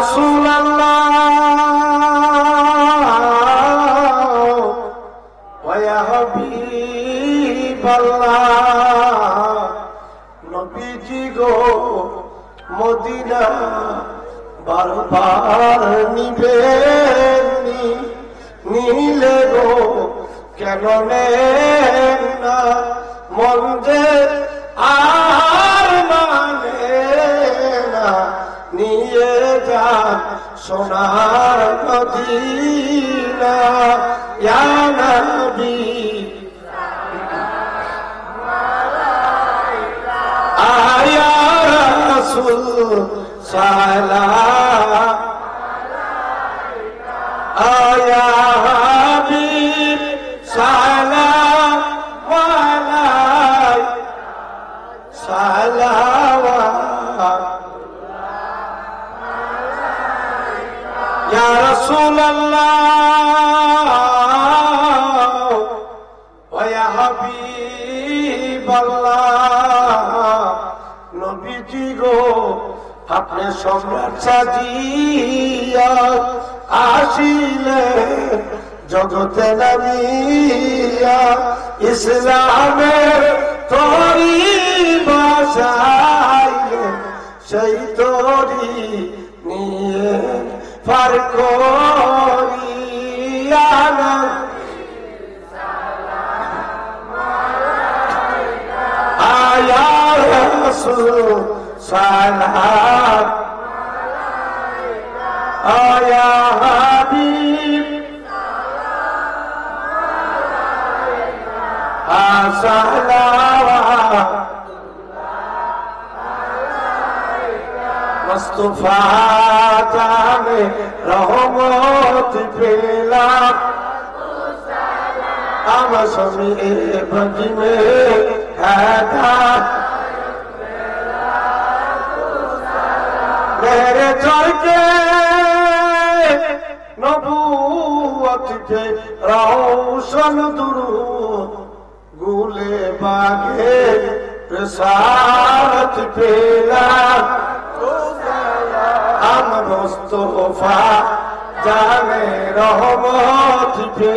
রাসূলুল্লাহ ওয়া ইয়া হাবিবাল্লাহ নবীজি গো মদিনা বারবার নিলে গো কেন নেন না মন যে আর মানে না নিয়ে যান সোনার মদিনা ইয়া নবী আয়া রাসূল সালাম আয়া হাবিব সালাম আলাইক সালাওয়াত ইয়া রাসূলুল্লাহ ওয়া ইয়া হাবিবাল্লাহ নবীজি গো আপনি সম্রাট সাজিয়া আসিলে জগতে নামিয়া ইসলামের তরি বাসাইলে সেই তরি নিয়ে পার করিয়া আয়া রাসূল সালাম আয়া হাবিব সালাওয়াত মুস্তাফা জানে রহমত পেলাম আমার স্বামী ভজিমে হেদায়েত मेरे चढ़ के नबूवत के रोशन दुरूद गुले बागे रसालत पेला हम मुस्तफा जाने रहमत पे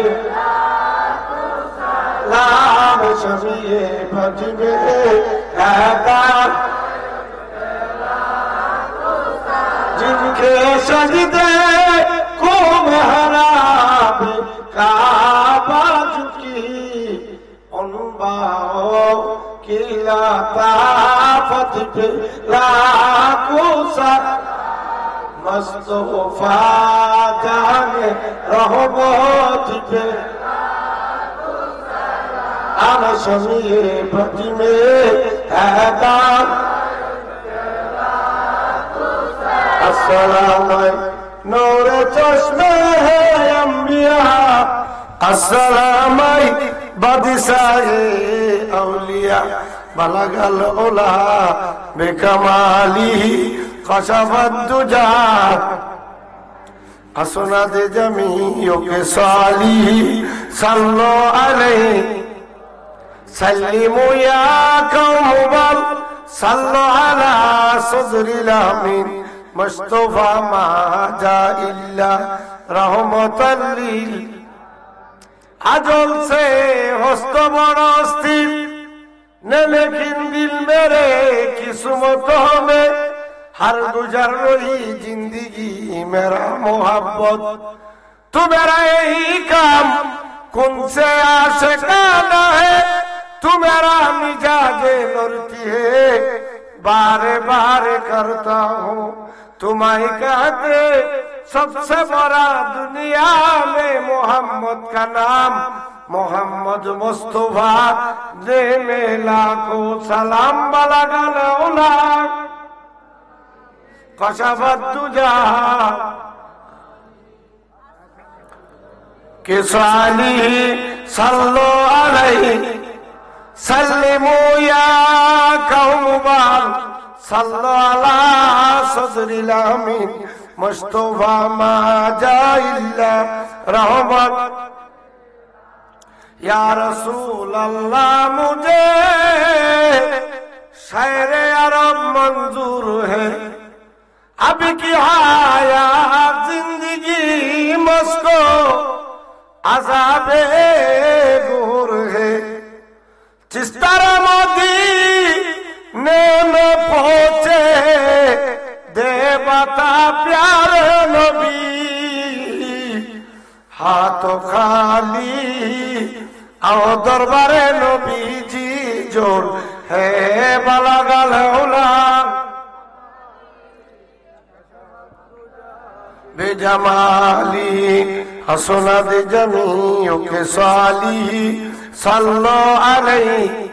लाम शमीए भजमे हैदार जिनके सजदे को महराब काबा झुकी उन बाहों की लताफत पे लाखों सर मुस्तफा जाने रहमत पे आना शमीए भजमे हैदार अस्सलाम नूरे चश्मे है अंबिया अस्सलाम बदिसाए औलिया बलगल उला बेकमाली कशफत दुजा असनद जमीयों के साली सल्लो अलैहि सल्लिमु या कौम बल सल्लो अला सदरिल अमीन मुस्तफा माजा इल्ला रहमतल लिल अजल से हस्त बड़ा स्थिर न लेकिन दिल मेरे किस्मतों में हर गुजर रही जिंदगी मेरा मोहब्बत तू मेरा यही काम कौन से आशिकाना है तू मेरा मिजाजे लड़ती है बारे बारे करता हूँ तुम्हारी कहते सबसे बड़ा दुनिया में मोहम्मद का नाम मोहम्मद मुस्तफा दे में लाखों सलाम बलगल उला कशफत दुजा के साली सल्लो अलैहि सल्लिमु या कौम बाल सल्लो अला सदरिल अमीन मुस्तफा माजा इल्ला रहमत या रसूल अल्लाह मुझे शायरे अरब मंजूर है अब की हाया प्यारे नबी हाथ खाली आओ दरबारे नबी जी जोर है बलागल उला बेजमाली हसनत जमीओ के साली सल्लो अलैहि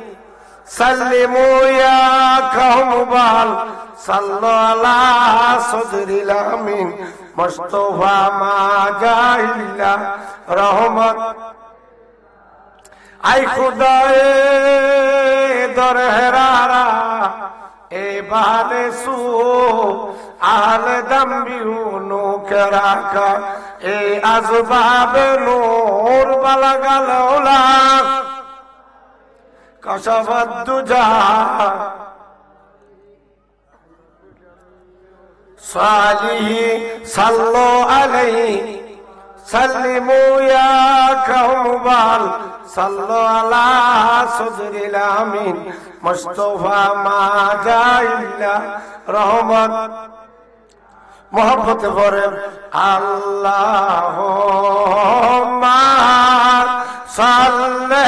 सल्लिमू या कौम बाल सल्लो अला सदरिल अमीन मुस्तफा मा जाइला रहमत आई खुदाए दरहरारा ए बाले सू आहले दम्बिउनो कराका ए अज़बाब नूर बलगल उला कशफत दुजा सालिही सल्लो अलैहि सल्लिमू या कौम बाल सल्लो अला सदरिल अमीन मुस्तफा मा जाइला रहमत मोहब्बत भरे अल्लाहुम्मा सल्ले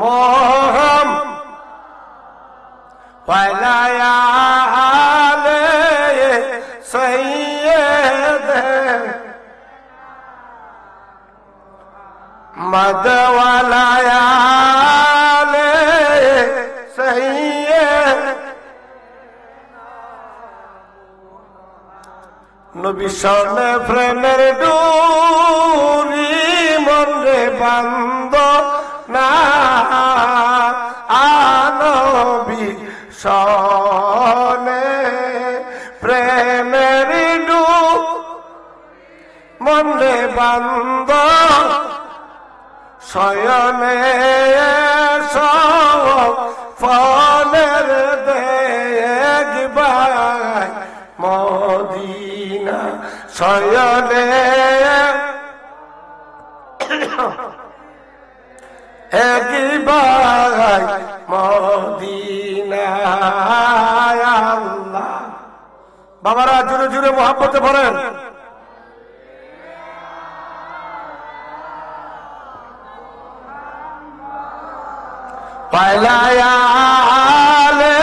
मोहम वलाया आले सैयद मद वलाया आले सैयद नबी सने प्रेमेर डोरी मने बंद ना आनबी सने प्रेमेर डोरी मने बंद शयने फनेर देखबाय मदीना शयने একবার মদিনায় আল্লাহ বাবারা জোরে জোরে মোহাব্বতে পড়েন পাইলায়া আলে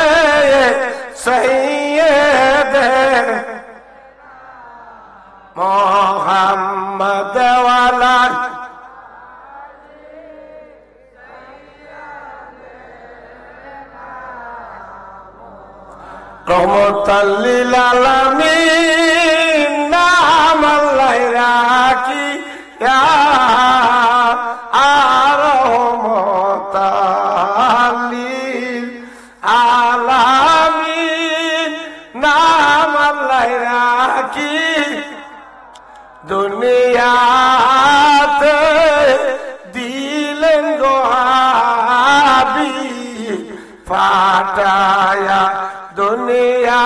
সৈয়দ মোহাম্মদ ওয়ালা रहमतल लिल आलमीन नाम अल्लाह राखी या रहमतल लिल आलमीन नाम अल्लाह राखी दुनियाते दिलें गोहाबी फाटाया दुनिया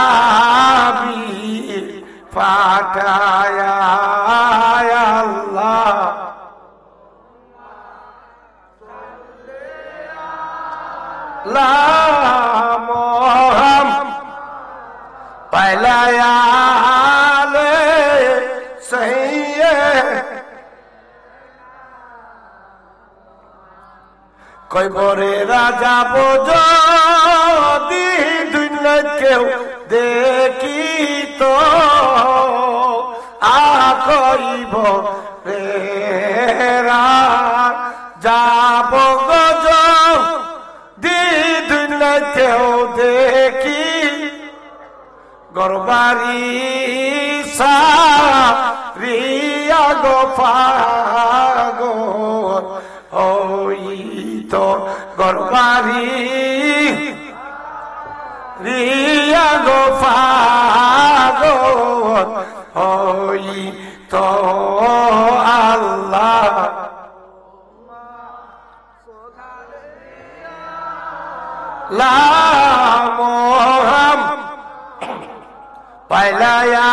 हाबी फाटाया अल्लाह ला मोहम पहलाया ले सही কই বরে রাজা যদি দুনিয়া কেউ দেখি তো আকইব রে যাব গজ দি দুনিয়া কেউ দেখি গরবারি সারিয়া গো ফাগো ওই তো গরবারি রিয়া গো ফাগো ওই তো আল্লাহ লা মোহাম পাইলায়া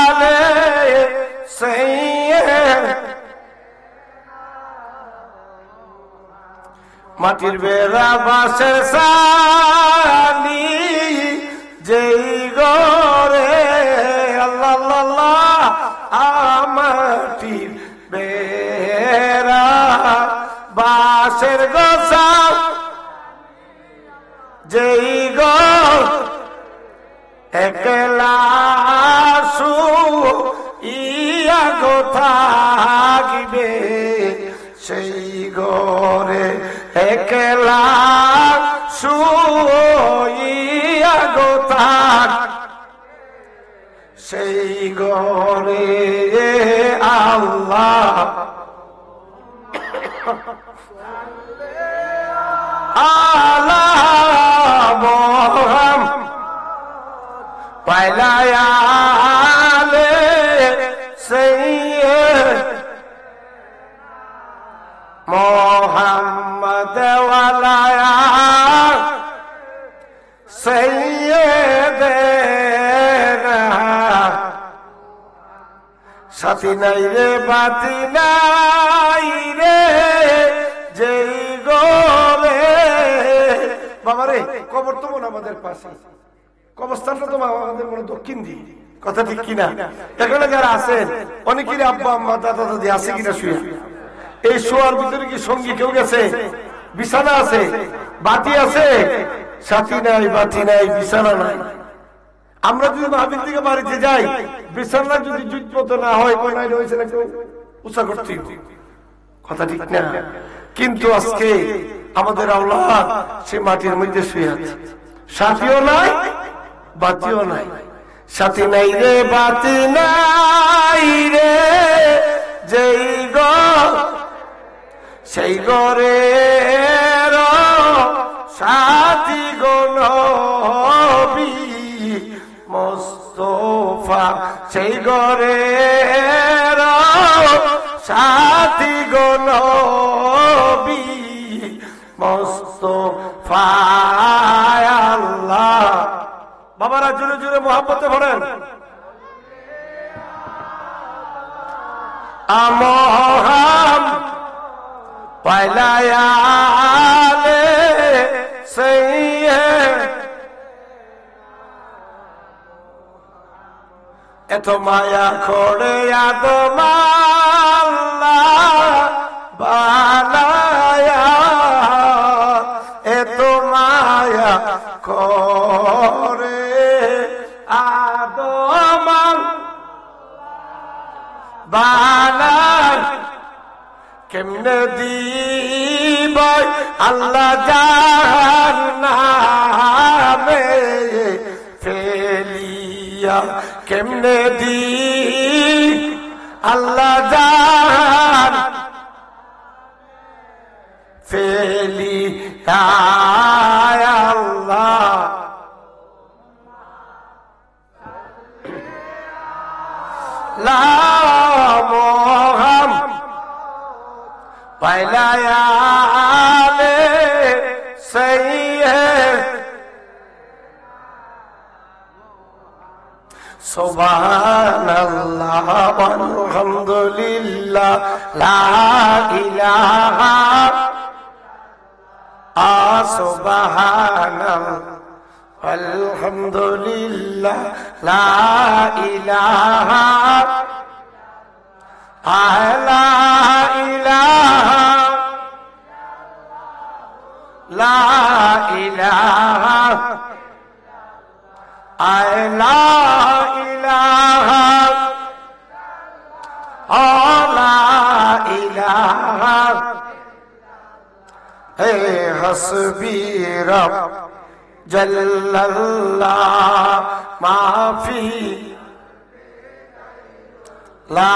আলে সৈয়দ মাটির বেড়া বাঁশের সানি যেই গরে আল্লাহ আল্লাহ মাটির বেড়া বাঁশের গোসা যেই গর একলা ইয়া গো থাকিবে সেই ঘরে একলা শুইয়া গো থাক সেই ঘরে আল্লাহ পাইলায়ালে সেই মোহাম্মদ ওয়ালায়া সৈয়দেনা সাথী নাই রে বাতি নাই রে যেই গোরে বাবা রে কবর তো মনে আমাদের পাশে কবরস্থানটা তো আমাদের মনে দক্ষিণ দিকে কথা ঠিক কিনা এখানে যারা আছেন অনেকেরই আব্বা আম্মা দাদা দাদি আছে কিনা শুয়ে এই শোয়ার ভিতরে কি সঙ্গী কেউ গেছে বিছানা আছে বাতি আছে সাথী নাই বাতি নাই বিছানা নাই আমরা যদি মাহফিল থেকে বাড়িতে যাই বিছানা যদি জুটমতো না হয় কোনায় রয়েছে না কেউ উঁচা করতে কথা ঠিক না কিন্তু আজকে আমাদের আওলাদ সে মাটির মধ্যে শুয়ে আছে সাথীও নাই বাতিও নাই সাথী নাই রে বাতি নাই রে যেই গো সেই গরে সাথী গো নবী মুস্তাফা সেই গরে সাথী গো নবী মুস্তাফা আল্লাহ বাবারা জোরে জোরে মোহাম্মতে পড়েন আমহাম পাইলায়ালে সৈয়দ এত মায়া করে আদম আল্লাহ বানায়া এত মায়া করে আদম বানায় কেমনে দিব আল্লাহ জাহান্নামে ফেলিয়া কেমনে দি আল্লাহ জাহান ফেলিয়া আল্লাহ লা মোহাম পাইলায়ালে সৈয়দ সুবহানাল্লাহ আলহামদুলিল্লাহ লা ইলাহা সুবহানাল্লাহ আলহামদুলিল্লাহ লা ইলাহা লা ইলাহা লা ইলাহা লা ইলাহা লা ইলাহা হে হাসবি রব জাল্লাল্লাহ মাফি লা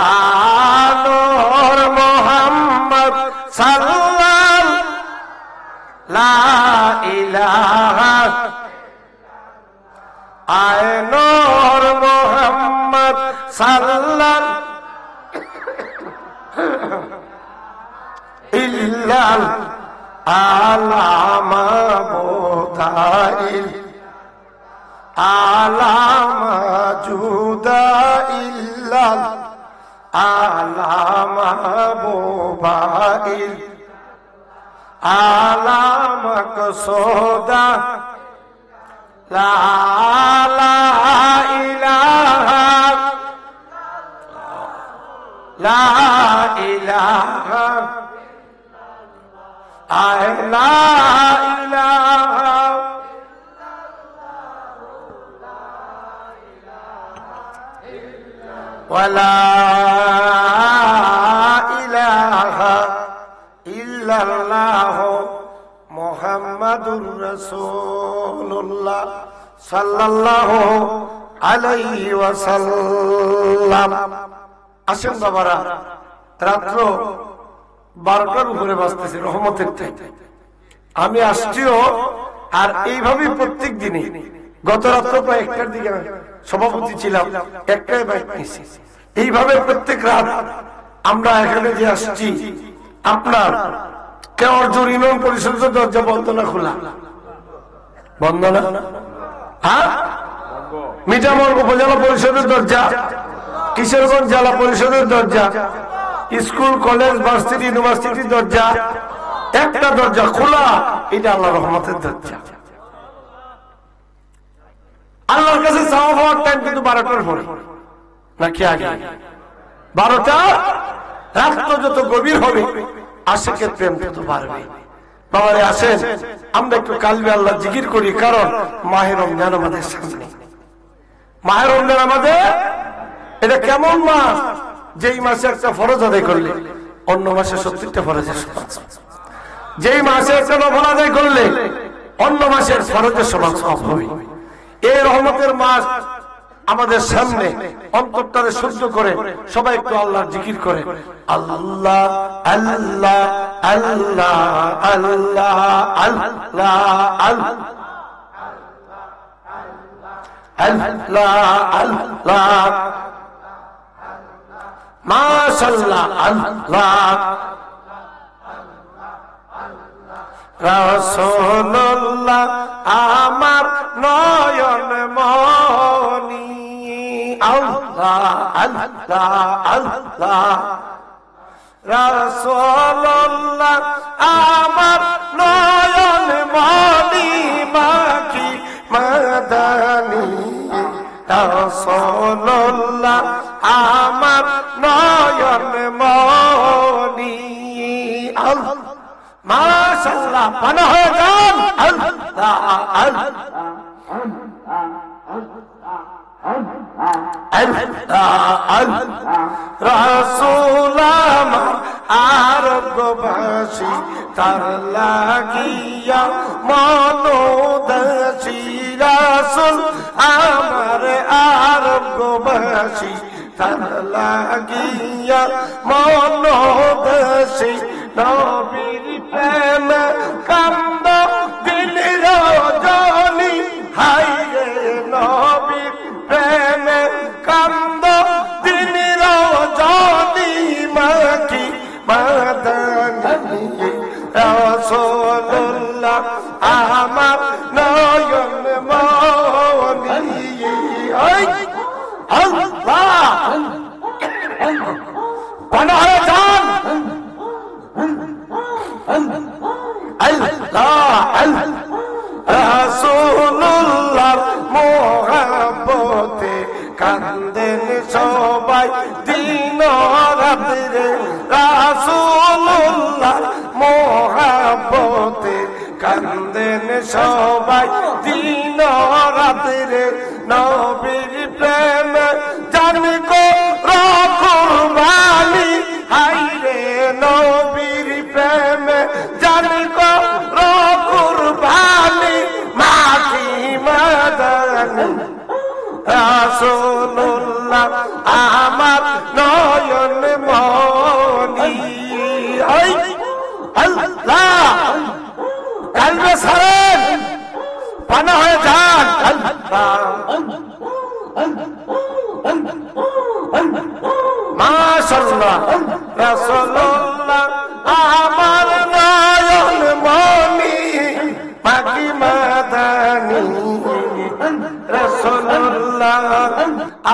নূর মুহাম্মদ সাল্লাল্লাহু লা ইলাহা আয় নূর মুহাম্মদ সাল্লাল্লাহু ইল্লাল আলামা বোধাইল আলামা জুদা ইল্লাল আলামা বোবাইল আলা মাকসুদা লা ইলাহা লা ইলাহা লা ইলাহা ওয়ালা ইলাহা ইল্লাল্লাহ মুহাম্মাদুর রাসূলুল্লাহ সাল্লাল্লাহু আলাইহি ওয়াসাল্লাম। আসেন বাবারা, রাত্র 12টার উপরে বাজতেছে রহমতের টাইম। আমি আসছিও আর এইভাবেই প্রত্যেক দিনে। গত রাত্র প্রায় 1টার দিকে সভাপতি ছিলাম, 1টায় বাইক নিয়েছি। এইভাবে প্রত্যেক রাত আমরা এখানে যে আসছি, আপনার কেওয়ারজোর ইউনিয়ন পরিষদের দরজা বন্ধ না খোলা? বন্ধ না? হ্যাঁ, মিঠামল উপজেলা পরিষদের দরজা, কিশোরগঞ্জ জেলা পরিষদের দরজা, স্কুল কলেজ ভার্সিটি ইউনিভার্সিটির দরজা, একটা দরজা খোলা। এটা আল্লাহ রহমতের দরজা। আল্লাহর কাছে চাওয়া পাওয়ার টাইম কিন্তু 12টার পরে নাকি আগে? 12টা। রাত্র যত গভীর হবে আশিকের প্রেম তত বাড়বে। বাবারে আসেন, আমরা একটু কালবে আল্লাহ জিকির করি, কারণ মাহে রমজান আমাদের সামনে। মাহে রমজান আমাদের, এটা কেমন মাস? যেই মাসে একটা ফরজ আদায় করলে অন্য মাসে 70টা ফরজের সমান। যেই মাসে একটা নফল আদায় করলে অন্য মাসের ফরজের সমান সওয়াব হবে। এই রহমতের মাস আমাদের সামনে। অন্তরটারে শুদ্ধ করে সবাই একটু আল্লাহর জিকির করে, আল্লাহ আল্লাহ আল্লাহ আল্লাহ আল্লাহ আল্লাহ আল্লাহ মাশাআল্লাহ আল্লাহ রাসূলুল্লাহ আমার নয়ন মনি, আল্লাহ আল্লাহ আল্লাহ রাসূলুল্লাহ আমার নয়ন মনি, মাকি মাদানি রাসূলুল্লাহ আমার নয়ন মনি, আল্লাহ মাশাআল্লাহ পানা হয়ে যান, আল্লাহ আল্লাহ রাসূল আমার আরববাসী, তার লাগিয়া মনোদাসী। রাসূল আমার আরববাসী, তার লাগিয়া মনোদাসী। নবীর প্রেম কান্দ দিল রজনী, হায় রে নবীর প্রেম কান্দ দিল রজনী, মাকি মাদানি রাসূলুল্লাহ আমার নয়ন মনি, আল্লাহ পানা হয়ে যান, রাসূলুল্লাহর মোহাব্বতে কান্দেন সবাই দিন রাত্রে। রাসূলুল্লাহর মোহাব্বতে কান্দেন সবাই দিন রাত্রে। নবীর প্রেম জান গো কুরবানি, হায় রে নবীর প্রেম জান গো কুরবানি, মাটি মাদানি রাসূলুল্লাহ আমার নয়ন মনি, আল্লাহ কালবে সারেন পানা হয়ে যান, আল্লাহ মাশাআল্লাহ রাসূলুল্লাহ আমার নয়ন মনি, মাকি মাদানি রাসূলুল্লাহ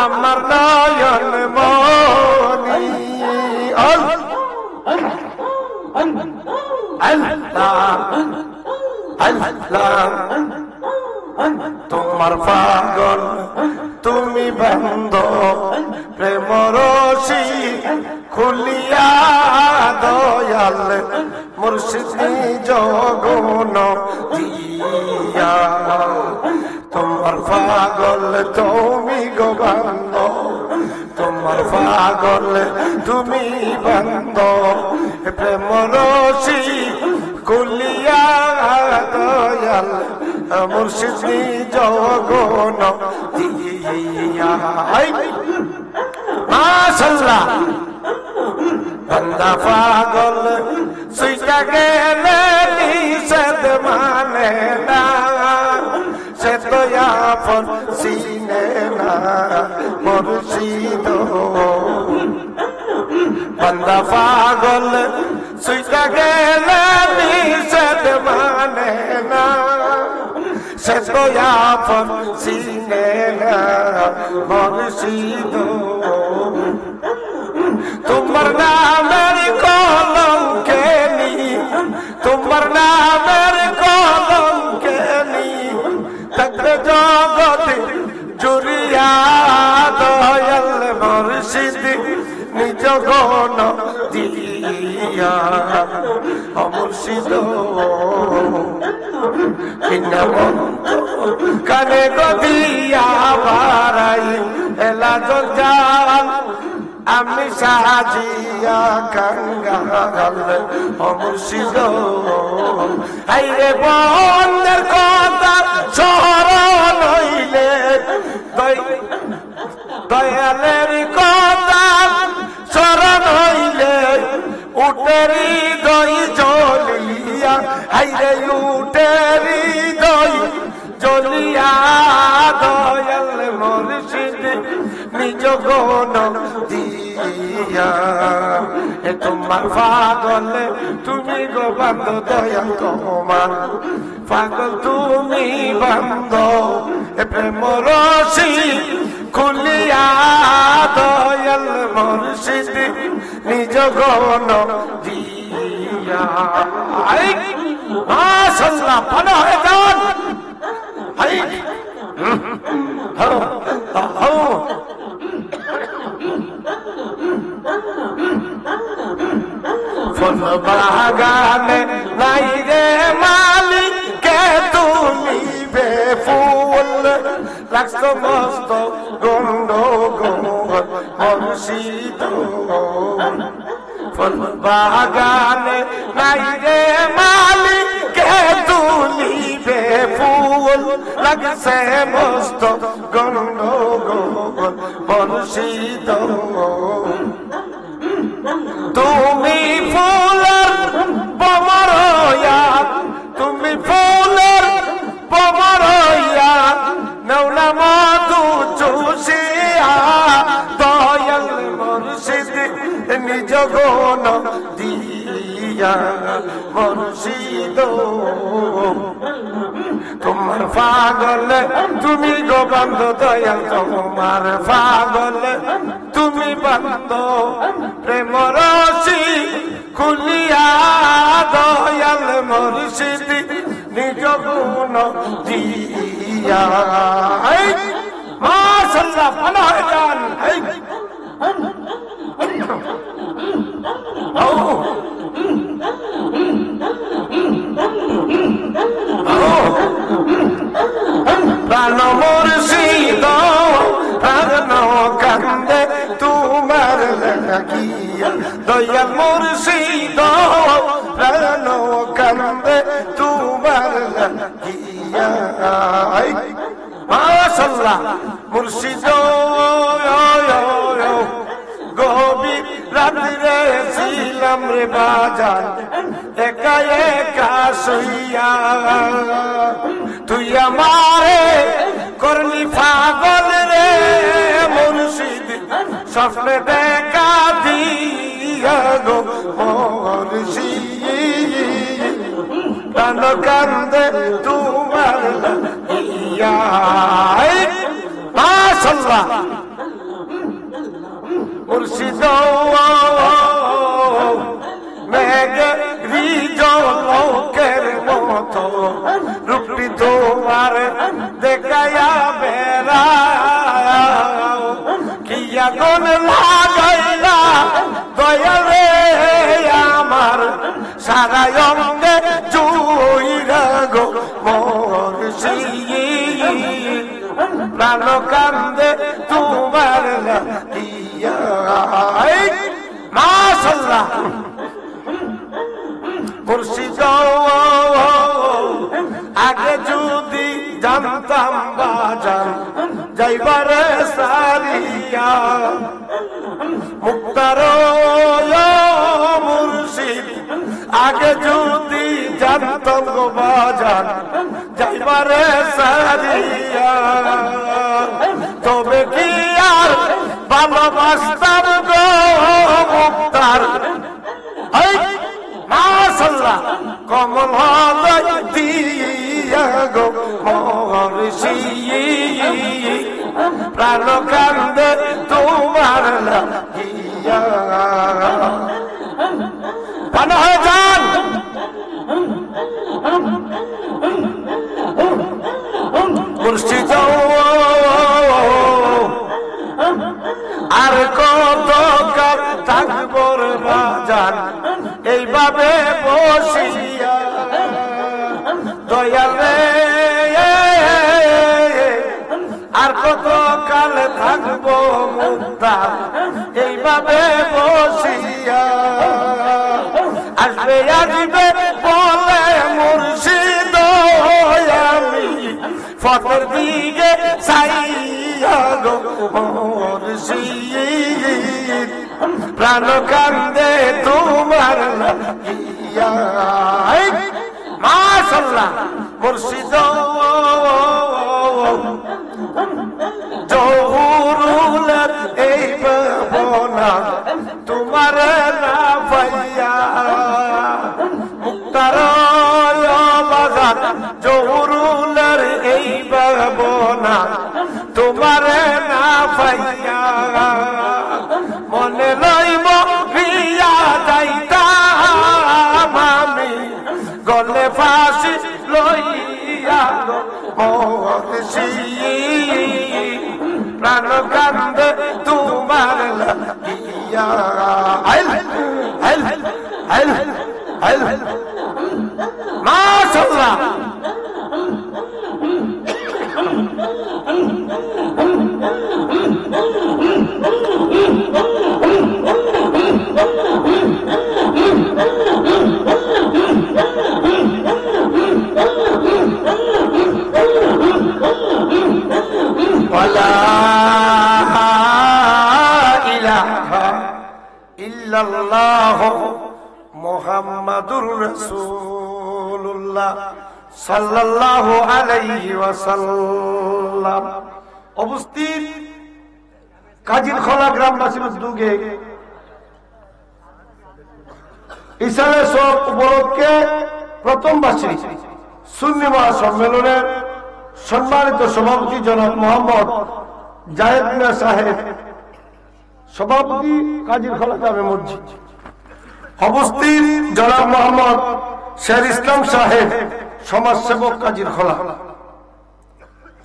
আমার নয়ন মনি, আল্লাহ আল্লাহ তোমার পাগল তুমি বন্ধ প্রেম রশি খুলিয়া দয়াল মুর্শিদ জগন দিয়া তোমার পাগল তুমি গো বন্ধ তোমার পাগল তুমি বন্ধ প্রেম রশি খুলিয়া দয়াল মুর্শিদ জগন দিয়া মাশাআল্লাহ বন্দা পাগল সুইটা গেলে নিষেধ মানে না সে তো আপন চিনে না মুর্শিদ বন্দা পাগল সুইটা গেলে নিষেধ মানে না সে তো আপন চিনে না মুর্শিদ তোমার নামের কলঙ্কে নি তোমার নামের কলঙ্কে নি থাকবে জগৎ জুড়িয়া দয়াল মুর্শিদ নিজ গণ দিয়া মুর্শিদ কানে গদিয়া বারাই এলা জঞ্জাল আমি সাজিয়া কাঙ্গাল মুর্শিদ আইরে বন্ধের কথা স্মরণ হইলে দয়ালের কথা স্মরণ হইলে উটেরি দই জ্বলিয়া আইরে উটেরি দই জ্বলিয়া দয়াল মুর্শিদ নিজ গণ দিয়া তোমার পাগল তুমি গো বান্ধ দয়াল তোমার পাগল তুমি বান্ধ প্রেম রশি খুলিয়া দয়াল মুর্শিদ নিজ গণ দিয়া মাশাআল্লাহ ভালো হয়ে যান ফুল বাগানে নাই রে মালিক কে তুলিবে ফুল লাগতো মস্ত গন্ড মুর্শিদ ফুল বাগানে নাই রে মালিক কে তুলিবে ফুল লাগছে মস্ত গন্ড মুর্শিদ তুমি ফুলের পমরয়া তুমি ফুলের পমরয়া নৌলা মধু চুষিয়া দয়াল মুর্শিদ নিজ গণ দিয়া মুর্শিদ তোমার পাগল তুমি গো বান্ধ দয়াল তোমার পাগল তুমি বান্ধ প্রেম রশি খুলিয়া দয়াল মুর্শিদ নিজ গুণ দিয়া মাশাআল্লাহ ভালো হয়ে যান প্রাণ মুর্শিদ প্রাণ কান্দে তোমার লাগিয়া দয়াল মুর্শিদ প্রাণ কান্দে তোমার লাগিয়া মাশাআল্লাহ মুর্শিদ গভীর রাত্রে ছিলাম রে বাজার একা একা শুইয়া তুই আমারে করলি পাগল রে মুর্শিদ স্বপ্নে দেখা দিয়া গো মুর্শিদ প্রাণ কান্দে তোমার লাগিয়া মাশাআল্লাহ মুর্শিদ মেঘ রিজল রূপটি তোমার দেখাইয়া বেড়াও কি আগুন লাগাইলা দয়ালে আমার সারা অঙ্গে জুইরা গো মুর্শিদ প্রাণ কান্দে তোমার লাগিয়া মাশাআল্লাহ মুর্শিদ আগে যদি জানতাম বাজান যাইবারে সারিয়া মুক্তার মুর্শিদ আগে যদি জানতাম গো বাজান যাইবারে সারিয়া তবে কি আর ভালোবাসতাম গো মুক্তার মাশাআল্লাহ কমল হৃদয় দিয়া গো মুর্শিদ প্রাণ কান্দে তোমার লাগিয়া পানা হয়ে যান মুর্শিদ আর কত কাল থাকবো রে বাজান এইভাবে বসিয়া দয়ালে আর কত কাল থাকবো মুক্তার এইভাবে বসিয়া আসবে আসবে বলে মুর্শিদ আমি ফতের দিকে চাইয়া গো মুর্শিদ প্রাণ কান্দে তোমার লাগিয়া মাশাআল্লাহ মুর্শিদ জহুরুলের এই ভাবনা তোমার না পাইয়া মুক্তার বাজার জহুরুলের এই ভাবনা তোমার না পাইয়া মনে লইব প্রিয়া যাইতাম আমি গলে ফাঁসি লইয়া মুর্শিদ প্রাণ কান্দে তোমার লাগিয়া মাশাআল্লাহ ওয়ালা ইলাহা ইল্লাল্লাহ মুহাম্মাদুর রাসূলুল্লাহ সাল্লাল্লাহু আলাইহি ওয়াসাল্লাম। উপস্থিত কাজিরখোলা গ্রামবাসীর উদ্যোগে ইসালে সব উপলক্ষে প্রথম বার্ষিক সুন্নি মহাসম্মেলনের সম্মানিত সভাপতি জনাব মোহাম্মদ জায়েদ মিয়া সাহেব, সভাপতি কাজিরখোলা জামে মসজিদ। উপস্থিত জনাব মোহাম্মদ শের ইসলাম সাহেব, সমাজসেবক কাজিরখোলা।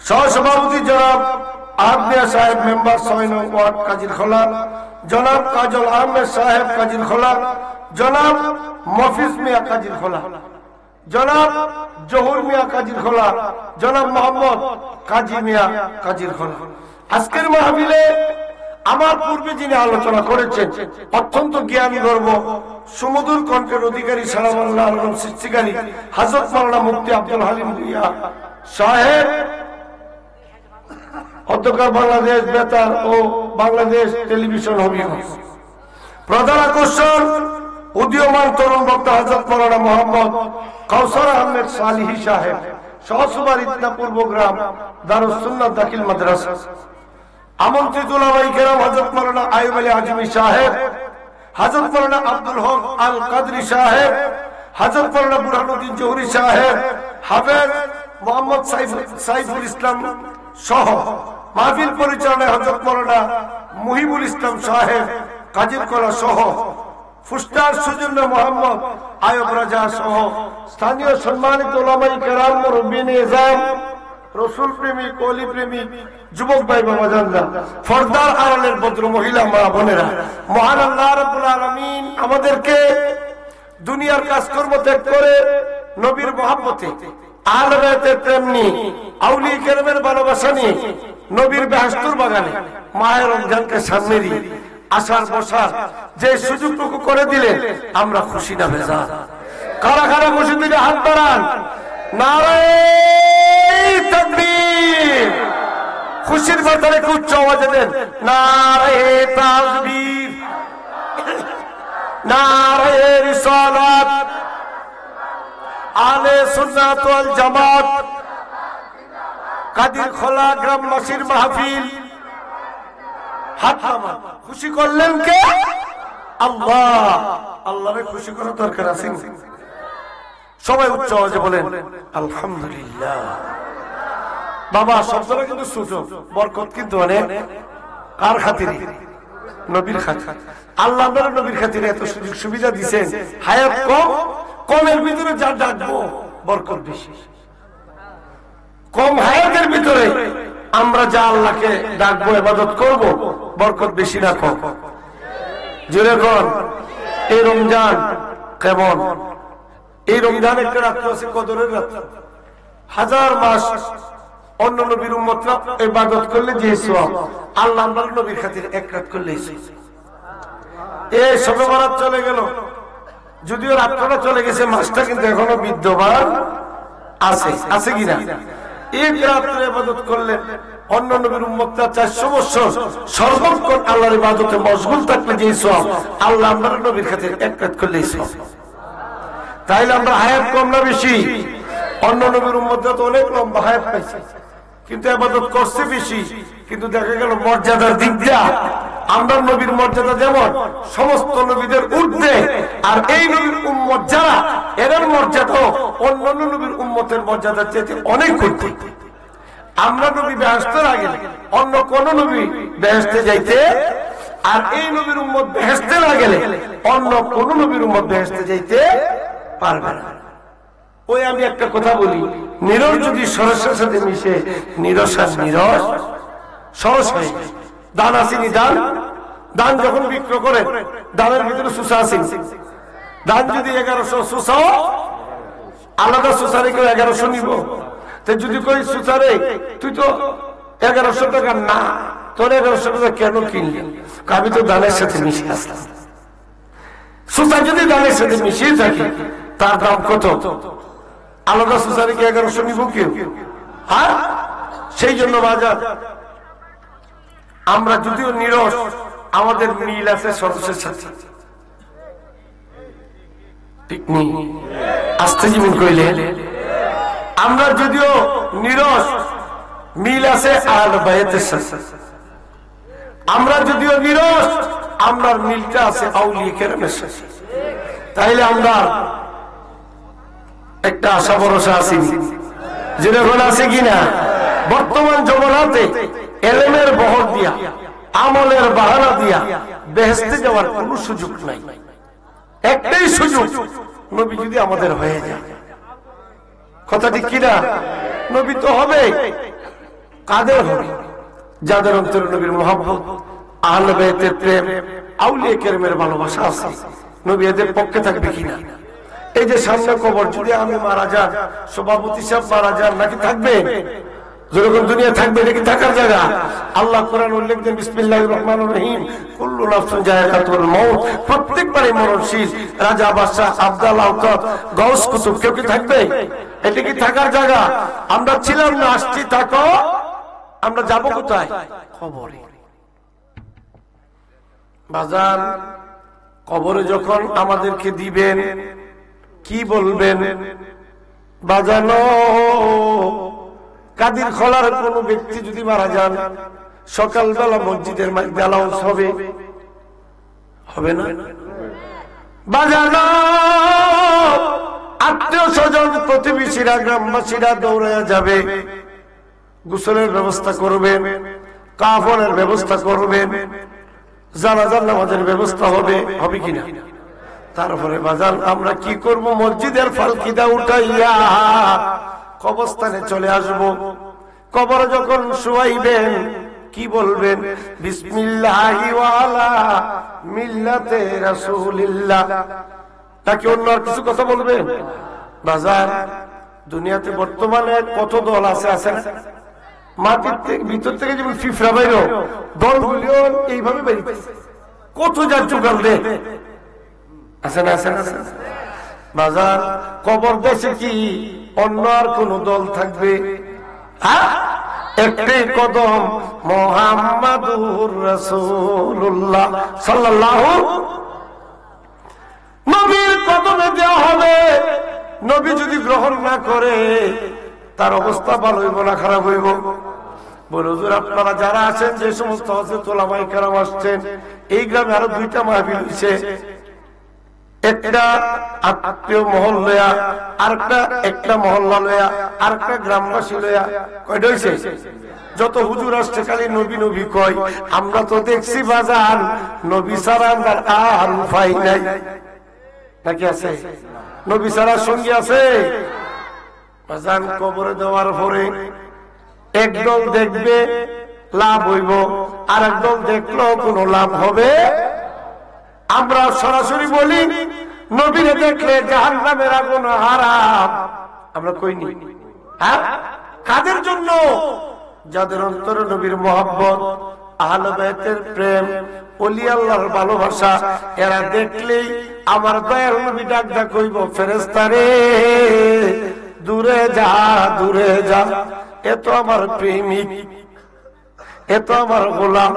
সহসভাপতি জনাব আহমদ মিয়া সাহেব, মেম্বার ৬ নং ওয়ার্ড কাজিরখোলা। জনাব কাজল আহমেদ সাহেব কাজিরখোলা। জনাব মফিজ মিয়া কাজিরখোলা। জনাব জহুর মিয়া কাজিরখোলা। জনাব মোহাম্মদ কাজী মিয়া কাজিরখোলা। আজকের মাহফিলে আমার পূর্বে যিনি আলোচনা করেছেন, অত্যন্ত জ্ঞানী গর্ব, সুমধুর কণ্ঠের অধিকারী, সালাম আল্লাহ আলম সৃষ্টিকারী হযরত মাওলানা মুফতি আব্দুল হালিম ভূঁইয়া সাহেব, অধ্যক্ষ বাংলাদেশ বেতার ও বাংলাদেশ টেলিভিশন হবিগঞ্জ। প্রধান আকর্ষণ উদীয়মান তরুণ বক্তা হযরত মাওলানা মোহাম্মদ কাউসার আহমেদ সালিহি সাহেব, সহসভার ইতনাপুর গ্রাম দারুস সুন্নাত দাখিল মাদ্রাসা। আমন্ত্রিত উলামায়ে কেরাম হযরত মাওলানা আইয়ুব আলী আজমি সাহেব, হযরত মাওলানা আব্দুল হক আল কাদরি সাহেব, হযরত মাওলানা বুরহানুদ্দিন জহুরি সাহেব, হাফেজ মোহাম্মদ সাইফুল ইসলাম সহ মাহফিল পরিচালনায় হযরত মাওলানা মুহিবুল ইসলাম সাহেব কাজিরখোলা সহ ফুস্টার সুজন্য মোহাম্মদ আয়ব রাজা সহ স্থানীয় সম্মানিত ওলামায়ে কেরাম, মুরব্বিয়ে নিজাম, রসুল প্রেমিক, ওলি প্রেমিক যুবক ভাই বাবা জানরা, পর্দার আড়ালের ভদ্র মহিলা মা বোনেরা, মহান আল্লাহ রাব্বুল আলামিন আমাদেরকে দুনিয়ার কাজকর্ম ত্যাগ করে নবীর মহব্বতে, আহলে বাইতের প্রেম নিয়ে, আউলিয়া কেরামের ভালোবাসা নিয়ে নবীর বেহেশতের বাগানে মাহে রমজানকে সামনে দিয়ে আসার বসার যে সুযোগটুকু করে দিলে আমরা খুশি না বেজার? কারা কারা খুশি দিলে হাত বাড়ান। নারায়ে তাকবীর। খুশির মাথায় একটু উচ্চ আওয়াজে দেন নারায়ে তাকবীর, নারায়ে রিসালাত, আহলে সুন্নাত ওয়াল জামাত, কাদির খোলা গ্রামবাসীর মাহফিল। হাত নামান। খুশি করলেন কে? আল্লাহ। আল্লাহরে খুশি করা দরকার আছে। সবাই উচ্চ আওয়াজে বলেন আলহামদুলিল্লাহ। বাবা শব্দটা কিন্তু ছোট, বরকত কিন্তু অনেক। কার খাতিরে? নবীর খাতিরে। আল্লাহ নবীর খাতিরে এত সুযোগ সুবিধা দিচ্ছেন। হায়াত কম, কমের ভিতরে যা ডাকবো বরকত বেশি। কম হায়াতের ভিতরে আমরা যা আল্লাহকে ডাকবো, ইবাদত করব, বরকত বেশি না কম? জোরে কোন। এই রমজান কেমন? এই রমজান একটা রাত্র আছে কদরের রাত্র। হাজার মাস অন্য নবীর উম্মতরা ইবাদত করলে যে সওয়াব, আল্লাহ নবীর খাতিরে এক রাত করলে এই শবে বরাত চলে গেল। যদিও রাতটা চলে গেছে, মাসটা কিন্তু এখনো বিদ্যমান আছে। আছে কিনা? এক রাত্রে ইবাদত করলে অন্য নবীর উম্মতরা 400 বছর সর্বক্ষণ আল্লাহর ইবাদতে মশগুল থাকলে যে সওয়াব, আল্লাহ নবীর খাতিরে এক রাত করলে সওয়াব। তাইলে আমরা হায়াত কম না বেশি? অন্য নবীর উম্মতরা তো অনেক লম্বা হায়াত পাইছে, কিন্তু ইবাদত করছে বেশি। কিন্তু দেখা গেল মর্যাদার দিক দিয়া আমরা নবীর মর্যাদা যেমন সমস্ত নবীদের ঊর্ধ্বে, আর এই নবীর উম্মত যারা, এদের মর্যাদা অন্যান্য নবীর উম্মতের মর্যাদার চেয়ে অনেক ঊর্ধ্বে। আমরা নবী বেহেশতের আগে অন্য কোন নবী বেহেশতে যাইতে, আর এই নবীর উম্মত বেহেশতে না গেলে অন্য কোন নবীর উম্মত বেহেশতে যাইতে পারবে না। ওই আমি একটা কথা বলি, নিরস যদি সরসের সাথে মিশে নিরস আর নিরস সরস হয়ে যায়। দান আসেনি, দান দান যখন বিক্রয় করে দানের ভিতরে সুসা আসেনি। দান যদি 1100 সুসাও আলাদা সুসা রেখে 1100 নিব, যদি কই সুসারে তুই তো 1100 টাকা না, তোর 1100 টাকা কেন কিনলি? আমি তো দানের সাথে মিশে আসলাম। সুসা যদি দানের সাথে মিশিয়ে থাকে তার দাম কত? আলাদা সুসারে কি 1100 নিব কেউ? হ্যাঁ, সেই জন্য বাজার আমরা যদিও নিরস, আমাদের মিল আছে সদস্যের সাথে। ঠিক নেই? আস্তে জীবন কইলে আমরা যদিও নিরস, মিল আছে আহলে বাইতের সাথে। আমরা যদিও নিরস, আমরা মিলটা আছে আউলিয়া কেরামের সাথে। তাইলে আমরা একটা আশা ভরসা আছি, যেরকম আছে কিনা? বর্তমান জমানাতে এলেমের বহর দিয়া, আমলের বাহানা দিয়া বেহেশতে যাওয়ার কোন সুযোগ নাই। একটাই সুযোগ, নবী যদি আমাদের হয়ে যায়। কথা ঠিক কিনা? নবী তো হবে। কাদের হবে? যাদের অন্তরে নবীর মহব্বত, আহলে বাইতের প্রেম, আউলিয়া কেরামের ভালোবাসা আছে। নবী এদের পক্ষে থাকবে কিনা? এই যে সামনে কবর, যদি আমি মারা যান, সভাপতি সাহেব মারা যান, নাকি থাকবে? যেরকম দুনিয়া থাকবে, নাকি থাকার জায়গা? আল্লাহ কোরআন উল্লেখ দেন বিসমিল্লাহির রহমানির রহিম, কুল্লু নাফসিন যায়কাতুল মাউত। প্রত্যেকবারই মরণশীল। রাজা, বাদশা, আব্দাল, আওতাদ, গাউস, কুতুব, কেউ কি থাকবে? এটা কি থাকার জায়গা? আমরা ছিলাম না, আসছি, থাকো। আমরা যাব কোথায়? কবরে। বাজান, কবরে যখন আমাদেরকে দিবেন, কি বলবেন? বাজানো, কাদির খোলার কোন ব্যক্তি যদি মারা যান, সকালবেলা মসজিদের মধ্যে অ্যালাউন্স হবে, হবে না? বাজানো, আত্মীয় স্বজন, প্রতিবেশীরা, গ্রামবাসীরা দৌড়াইয়া যাবে, গোসলের ব্যবস্থা করবেন, কাফনের ব্যবস্থা করবেন, জানাজার নামাজের ব্যবস্থা হবে, হবে কিনা? তারপরে বাজান আমরা কি করব? মসজিদের ফালকিদা উঠাইয়া কবরস্থানে চলে আসব। কবরে যখন শুয়াইবেন কি বলবেন? বিসমিল্লাহি ওয়া আলা মিল্লাতে রাসূলিল্লাহ, নাকি অন্য আর কিছু কথা বলবেন? বাজার দুনিয়াতে বর্তমানে কত দল আছে? আছে না? মাটির থেকে ভিতর থেকে যেমন ফিফরা বাইরো দলগুলিও এইভাবে বেরিয়েছে। কত যার জোগাড় দে আছে না? আছে না? বাজার কবর দেশে কি অন্য আর কোন দল থাকবে? একটি কদম মুহাম্মাদুর রাসূলুল্লাহ সাল্লাল্লাহু নবীর কদমে দেওয়া হবে। নবী যদি গ্রহণ না করে তার অবস্থা ভালো হইব না খারাপ হইব? বলে হুজুর আপনারা যারা আছেন, যে সমস্ত হযরত উলামায়ে কেরাম আসছেন, এই গ্রামে আরো 2টা মাহফিল হইছে, একটা আত্মীয় মহল লয়া, আরেকটা একটা মহল্লা লয়া, আরেকটা গ্রামবাসী লয়া, কয়টা হইছে? যত হুজুর আসছে খালি নবী নবী কয়। আমরা তো দেখছি বাজান নবী ছাড়া আর উপায় নাই, নাকি আছে? নবী ছাড়া সঙ্গী আছে? বাজান কবরে দেওয়ার পরে একদল দেখবে লাভ হইব, আর একদল দেখলেও কোনো লাভ হবে। আমরা সরাসরি বলি নবীরে দেখলে জাহান্নামের আগুন হারাম, আমরা কইনি? হ্যাঁ, কাদের জন্য? যাদের অন্তরে নবীর মহব্বত, আহলে বাইতের প্রেম, ওলি আল্লাহর ভালোবাসা, এরা দেখলেই আমার দয়াল নবী ডাক ডাক কইব, ফেরেশতারে দূরে যা, দূরে যা, এ তো আমার প্রেমিক, এ তো আমার গোলাম।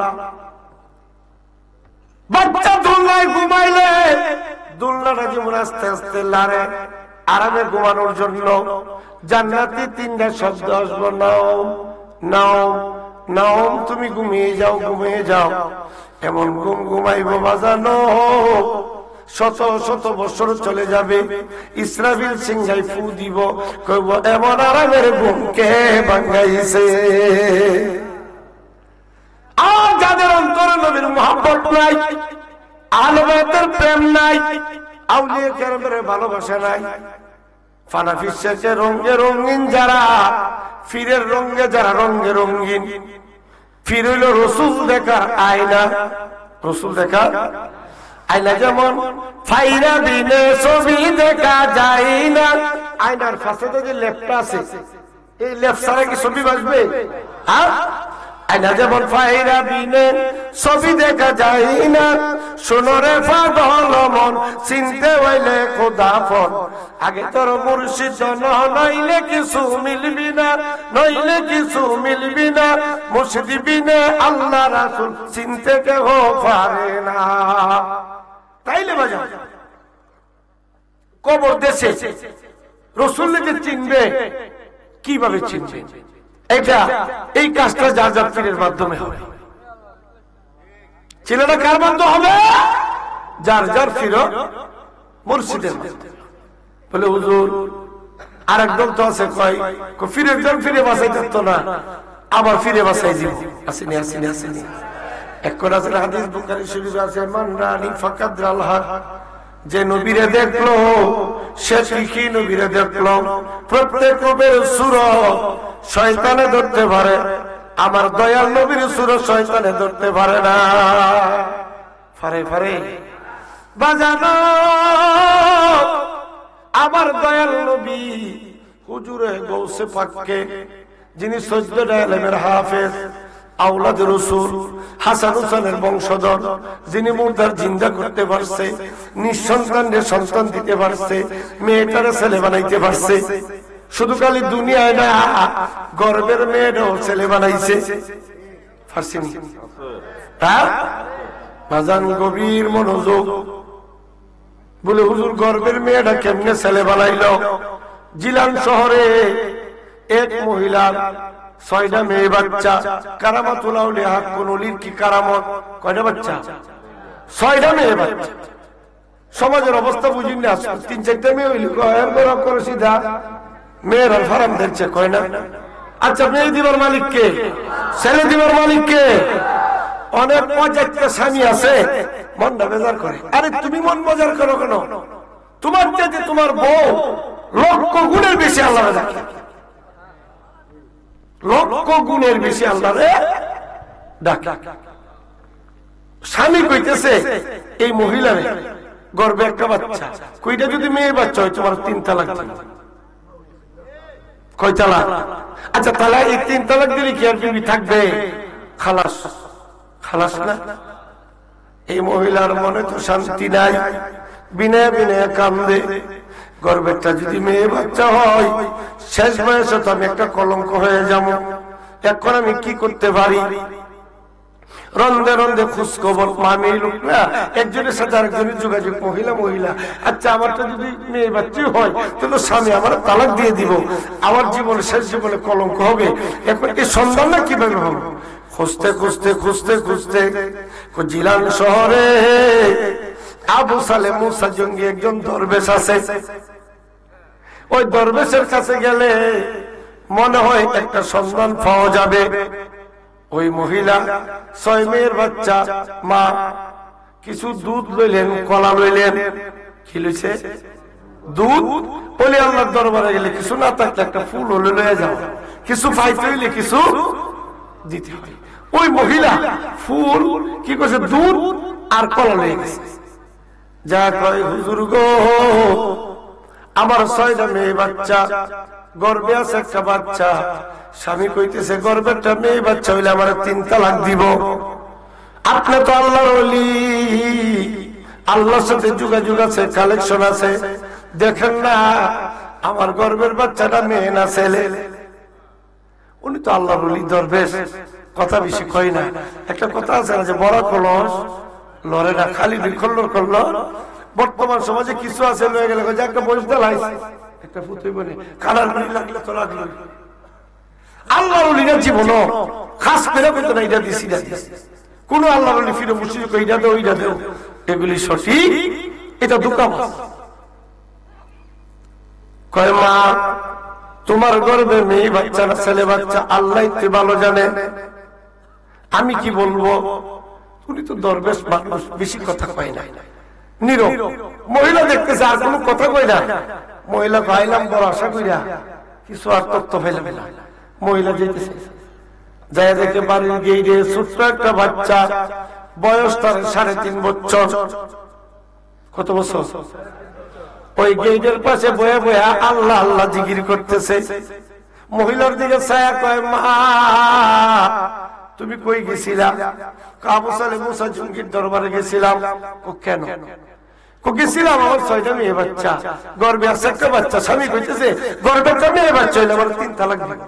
বাচ্চা দোলনায় ঘুমাইলে দোলনাটা যেমন আস্তে আস্তে লাড়ে আরামে ঘুমানোর জন্য, জান্নাতি 3টা শব্দ আসবো, নাও নাও নাও, তুমি ঘুমিয়ে যাও, ঘুমিয়ে যাও। এমন ঘুম ঘুমাইব বাজানো শত শত বছর চলে যাবে। ইসরাফিল সিংহাই ফু দিব, কইব এমন আরামের ঘুম কে ভাঙাইছে? আর যাদের অন্তরে নবীর মহব্বত নাই, আহলে বাইতের প্রেম নাই, আউলিয়া কেরামের ভালোবাসা নাই, ফানাফি শেখে রঙে রঙিন যারা, ফিরের রঙে যারা রঙে রঙিন, ফির হইল রসুল দেখা আয়না। রসুল দেখা আয়না যেমন ফাইরা দিনে ছবি দেখা যায় না, আয়নার ফাঁসেতে যে লেফটটা আছে, এই লেফট ছাড়া কি ছবি বাঁচবে? আয়না যেমন ফাইরা বিনে ছবি দেখা যায় না, সোনরে পাগল মন চিনতে হইলে খোদা ফোন, আগে তোর মুর্শিদ নইলে কিছু মিলবি না, নইলে কিছু মিলবি না, মুর্শিদ বিনে আল্লাহ রাসূল চিনতে কেউ পারে না। তাইলে বাজা কবর দেশে রাসূলকে চিনবে, কিভাবে চিনবে? এটা এই কাজটা যার যার পীরের মাধ্যমে হবে। ছেলেটা কার মাধ্যমে হবে? যার যার পীর মুর্শিদের মাধ্যমে। বলে হুজুর আর একদম তো আছে, কয় ফিরে একজন ফিরে বাঁচাই থাকতো না, আবার ফিরে বাঁচাই দিব। আসেনি আসেনি আসেনি। এক করে আছে হাদিস বুখারী শরীফে আছে, মান রানি ফাকাদ রালহা, যে নবীরে দেখলো সে ঠিকই নবীরে দেখলো। প্রত্যেক নবীর সূরত শয়তানে ধরতে পারে, আমার দয়াল নবীর সূরত শয়তানে ধরতে পারে না। ফারে ফারে বাজানো আমার দয়াল নবী হুজুরে গৌসে পাককে, যিনি 14টা ইলমের হাফেজ, আওলাদ রাসূল, হাসান হুসাইনের বংশধর, যিনি মুর্দার জিন্দা করতে পারছে, নিঃসন্তানদের সন্তান দিতে পারছে, মেয়েটারে ছেলে বানাইতে পারছে। শুধু খালি দুনিয়ায় না, গর্বের মেয়েটাও ছেলে বানাইছে। পারছিনি? হ্যাঁ বাজান গভীর মনোযোগ। বলে হুজুর গর্বের মেয়েটা কেমনে ছেলে বানাইলো? জিলান শহরে এক মহিলার 6টা মেয়ে বাচ্চা, কারামাতুল আউলিয়া হাক্কুন ওলির কি কারামত, কয়টা বাচ্চা? 6টা মেয়ে বাচ্চা। সমাজের অবস্থা বুঝিন না, 3-4টা মেয়ে হইল করে সিধা মেয়ের ফারাম দেখছে, কয় না? আচ্ছা মেয়ে দিবার মালিক কে? ছেলে দিবার মালিক কে? অনেক অজাত্য স্বামী আছে মনটা বেজার করে। আরে তুমি মন বেজার করো কেন? তোমার চাইতে তোমার বউ লক্ষ গুণের বেশি আল্লাহ দেখে, লক্ষ গুণের বেশি আল্লাহ ডাকে। স্বামী কইতেছে এই মহিলার গর্বে একটা বাচ্চা, কইটা যদি মেয়ের বাচ্চা হয় তোমার 3 তালাক দিবে। কয় তালাক? আচ্ছা তাহলে এই 3 তালাক দিলে কি আর বিবি থাকবে? খালাস, খালাস না। এই মহিলার মনে তো শান্তি নাই, বিনয় বিনয় কান্দে। গর্বেরটা যদি মেয়ে বাচ্চা হয়, শেষ বয়সে তো আমি একটা কলঙ্ক হয়ে যাবো, এখন আমি কি করতে পারি? রন্ধে রন্ধে খোঁজ খবর, মামি লোকরা একজনের সাথে আরেকজনের যোগাযোগ, মহিলা মহিলা। আচ্ছা আমারটা যদি মেয়ে বাচ্চা হয় তাহলে স্বামী আমার তালাক দিয়ে দিব, আমার জীবনে শেষ জীবনে কলঙ্ক হবে। এখন এই সন্ধানটা কিভাবে হবে? খুঁজতে খুঁজতে খুঁজতে খুঁজতে জিলান শহরে আবু সালেহ মুসা জঙ্গি একজন দরবেশ আছে। ওই দরবেশের কাছে গেলে মনে হয় একটা সন্ধান পাওয়া যাবে। ওই মহিলা 6 মেয়ের বাচ্চা, মা কিছু দুধ লইলেন, কলা লইলেন। কি লইছে? দুধ। বলে আল্লাহর দরবারে গেলে কিছু না থাকলে একটা ফুল হলে লয়ে যাও, কিছু পাইতে হইলে কিছু দিতে হয়। ওই মহিলা ফুল কি করছে, দুধ আর কলা লয়ে গেছে। যা কয় হুজুর গো, আমার 6টা মেয়ে বাচ্চা, গর্বে আছে একটা বাচ্চা। স্বামী কইতেছে গর্বেরটা মেয়ে বাচ্চা হইলে আমার 3 তালাক দিব। আপনি তো আল্লাহর ওলি, আল্লাহর সাথে যোগাযোগ আছে, কালেকশন আছে, দেখেন না আমার গর্বের বাচ্চাটা মেয়ে না ছেলে? উনি তো আল্লাহর ওলি, দরবেশ, কথা বেশি কয় না। একটা কথা আছে না যে বড় কলস লড়ে না, খালি খল্লর খল্লর। বর্তমান সমাজে কিছু আছে লয়ে গেলে একটা বয়স দেলাইছে, একটা ফুতুই বলে কালার বাড়ি লাগলে তো লাগলো। আল্লাহর ওলিরা জীবন খাস করে কত না, এটা দিছি না কোন আল্লাহর ওলি ফিরে মুসিদ কইরা দেও ওইটা দেও, এগুলি সঠিক, এটা দুঃখাবাস। কয় মা তোমার গর্বে মেয়ে বাচ্চা না ছেলে বাচ্চা আল্লাহ ভালো জানে, আমি কি বলবো? উনি তো দরবেশ মানুষ, বেশি কথা কয় না, নীরব। মহিলা দেখতেছে আর কোনো কথা কয় না। মহিলা পাইলাম বড় আশা কইরা, কিছু আর তথ্য পাইলাম না। মহিলা যেতেছে, যায় দেখে বাড়ির গেইটে ছোট্ট একটা বাচ্চা, বয়স তার 3.5 বছর। কত বছর? ওই গেইটের পাশে বয়ে বয়ে আল্লাহ আল্লাহ জিকির করতেছে। মহিলার দিকে ছায়া কয় মা তুমি কই গেছিলা? আবু সালেহ মুসা জঙ্গির দরবারে গেছিলাম। কেন? গেছিলাম আমার 6টা মেয়ে বাচ্চা, গর্বে আছে একটা বাচ্চা। স্বামী কইতেছে গর্বে একটা মেয়ে বাচ্চা হইলে আমার 3 তালাক দিব।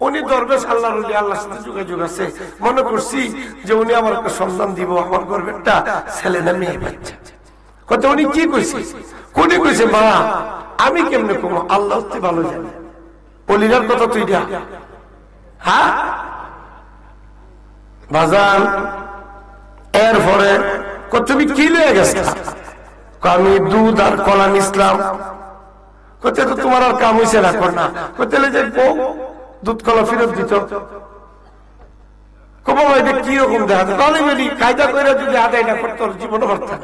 উনি দরবেশ, আল্লাহর ওলি, আল্লাহর সাথে যোগাযোগ আছে, মনে করছি যে উনি আমার একটা সন্ধান দিব, আমার গর্বেরটা ছেলে না মেয়ে বাচ্চা। কত উনি কি কইছে? কোনি কইছে মা আমি কেমনে কমো, আল্লাহ ভালো জানে। অলিরার কথা তুই যা। হ্যাঁ বাজান, এরপরে তুমি কি লয়ে গেছে? আমি দুধ আর কলা নিছিলাম। কোথায় তো তোমার আর কাম হইছে না, কর না। কোথায় যে দুধ কলা ফেরত দিত, কব এটা কি রকম দেখা যায়? তাহলে বলি কায়দা করে যদি আদায় না করতো জীবন ভর্তা।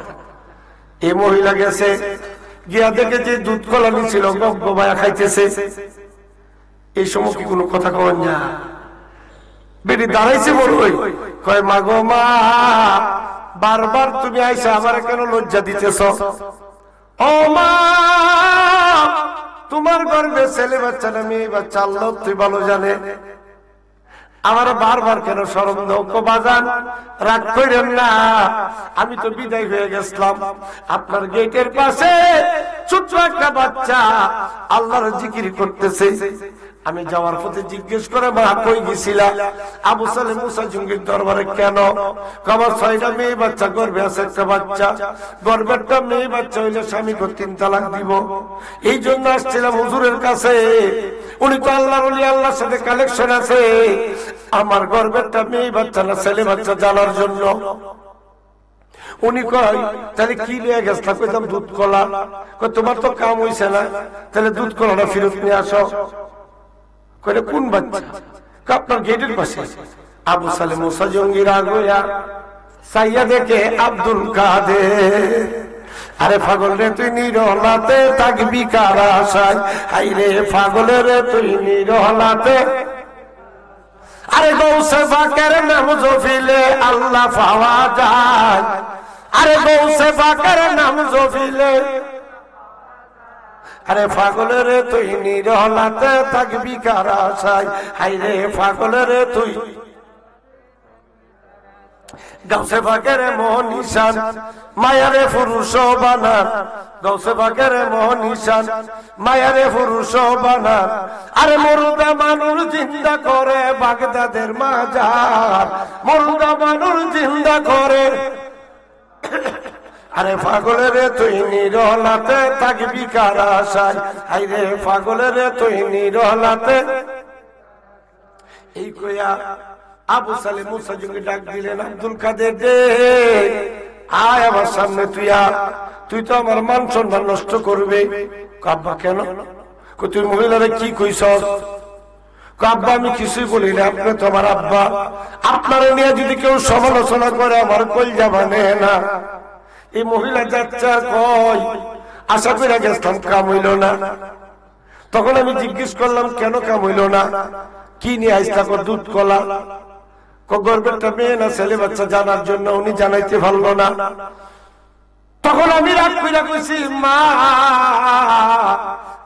এই মহিলা গেছে, গিয়া দেখে যে দুধ কলা নিছিল গবায়া খাইতেছে। এই সময় কি কোনো কথা কবেন না? বেটি দাঁড়াইছে বড়ই, কয় মা গো মা, বারবার তুমি আইসা আমার কেন লজ্জা দিতেছ? ও মা, তোমার গর্বে ছেলে বাচ্চা না মেয়ে বাচ্চা আল্লাহ তুই ভালো জানে, আমার বারবার কেন শরম দাও? বাজান রাগ করেন না, আমি তো বিদায় হয়ে গেছিলাম। আপনার গেটের পাশে ছোট্ট একটা বাচ্চা আল্লাহর জিকির করতেছে। আমি যাওয়ার পথে জিজ্ঞেস করে মা কই গেছিলা? আবু সালেহ মুসা জঙ্গির দরবারে। কেন? আমার 6টা মেয়ে বাচ্চা, গর্বে আছে একটা বাচ্চা। গর্বেরটা মেয়ে বাচ্চা হইলে স্বামীকে 3 তালাক দিব, এই জন্য আসছিলাম হুজুরের কাছে। উনি তো আল্লাহর ওলি, আল্লাহর সাথে কালেকশন আছে, আমার গর্বেরটা মেয়ে বাচ্চা না ছেলে বাচ্চা জানার জন্য। উনি কয় তাহলে কি নিয়ে গেছলা? কইতাম দুধ কলা। তোমার তো কাম হইছে না, তাহলে দুধ কলাটা ফেরত নিয়ে আসো। কোন বাচ্চা? আপনার গেটের পাশে। আবু সালে মুসা জঙ্গিরা গোয়া সাইয়া দেখে আব্দুল কাদের। আরে পাগল রে তুই নিরহলাতে থাকবি কার আশায়, হাই রে পাগল রে তুই নিরহলাতে। আরে গৌসে পাকের নাম জপিলে আল্লাহ পাওয়া যায়, আরে গৌসে পাকের নাম জপিলে। আরে পাগল রে তুই নিরহলাতে থাকবি কার আশায়, হাই রে পাগল রে তুই। গৌসে পাকের মোহন নিশান মায়ারে পুরুষ বানান, গৌসে পাকের মোহন নিশান মায়ারে পুরুষ বানান। আরে মুর্দা মানুষ জিন্দা করে বাগদাদের মাজার, মুর্দা মানুষ জিন্দা করে। আরে পাগল রে তুই নিরহলাতে থাকবি কার আশায়, হাই রে পাগল রে তুই নিরহলাতে। এই কইয়া আবু সালে মুসা জঙ্গি ডাক দিলেন, আব্দুল কাদের দে আয় আমার সামনে, তুই তো আমার মান সম্মান নষ্ট করবে। আব্বা কেন? তুই মহিলারা কি কইস? আব্বা আমি কিছুই বলি না, আপনি তো আমার আব্বা, আপনারা নিয়ে যদি কেউ সমালোচনা করে আমার কলজা মানে না। এই মহিলা যাচ্ছা কয় আশা করে গেছিলাম কাম হইল না। তখন আমি জিজ্ঞেস করলাম কেন কাম হইল না? কি নিয়ে আসলা? দুধ কলা। গর্বেরটা মেয়ে না ছেলে বাচ্চা জানার জন্য উনি জানাইতে পারলো না। তখন আমি রাগ কইরা কইছি, মা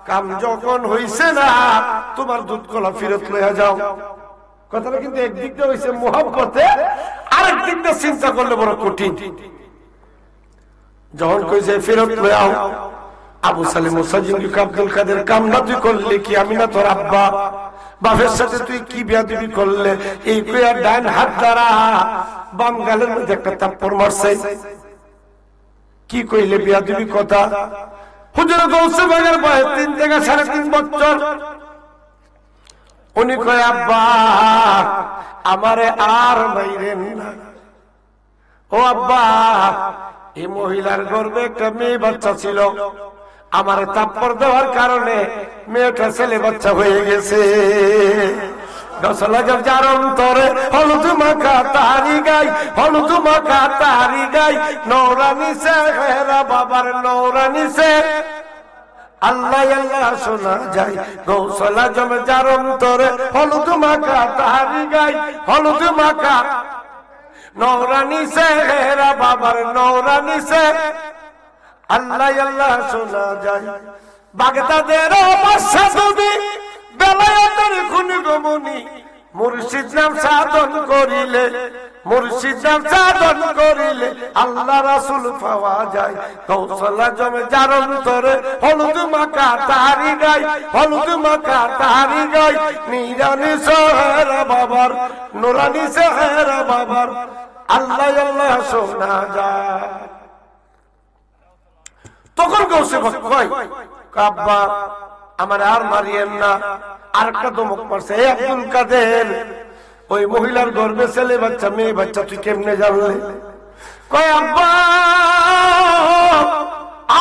কাম যখন হইছে না তোমার দুধ কলা ফেরত লইয়া যাও। কথাটা কিন্তু একদিক দিয়ে হইছে মোহাব্বতে, আরেক দিক দিয়ে চিন্তা করলে বড় কঠিন। যখন কইছে ফেরত লইয়াও, আবু সালে মুসা জঙ্গি আব্দুল কাদের কাম না তুই করলে কি? আমি না তোর আব্বা, বাপের সাথে তুই কি বেয়াদবি করলে? এই কইয়া ডান হাত দ্বারা বাম গালের মধ্যে একটা থাপ্পড় মারছে। কি কইলে বেয়াদবি কথা? হুজুর গৌসে বাগের বয়স 3 থেকে 3.5 বছর। উনি কয় আব্বা আমারে আর মাইরেন না। ও আব্বা, এই মহিলার গর্ভে একটা মেয়ে বাচ্চা ছিল, আমার থাপ্পড় দেওয়ার কারণে মেয়েটা ছেলে বাচ্চা হয়ে গেছে। যার অন্তরে হলুদ মাখা তারি গাই, হলুদ মাখা তারি গাই, নৌরানি সে হেরা বাবার নৌরানি সে আল্লাহ আল্লাহ শোনা যায়। গৌসলা জমে যার অন্তরে হলুদ মাখা তারি গাই, হলুদ মাখা নৌরানি সে হেরা বাবার নৌরানি সে আল্লাহ আল্লাহ শোনা যায়। বাগদাদের বাদশা তুমি বেলায়েতের খুনি গমনি, মুর্শিদ নাম সাধন করিলে, মুর্শিদ নাম সাধন করিলে আল্লাহ রাসূল পাওয়া যায়। গৌসলা জমে যার অন্তরে হলুদ মাখা তারি গাই, হলুদ মাখা তারি গাই, নিরানি সেহেরা বাবার নুরানি সেহেরা বাবার আল্লাহ আল্লাহ শোনা যায়। তখন গৌসে পাক কয় আব্বা আমার আর মারিয়েন না। আর একটা ধমক মারছে, এই আব্দুল কাদের ওই মহিলার গর্ভে ছেলে বাচ্চা মেয়ে বাচ্চা তুই কেমনে জানলে? কয় আব্বা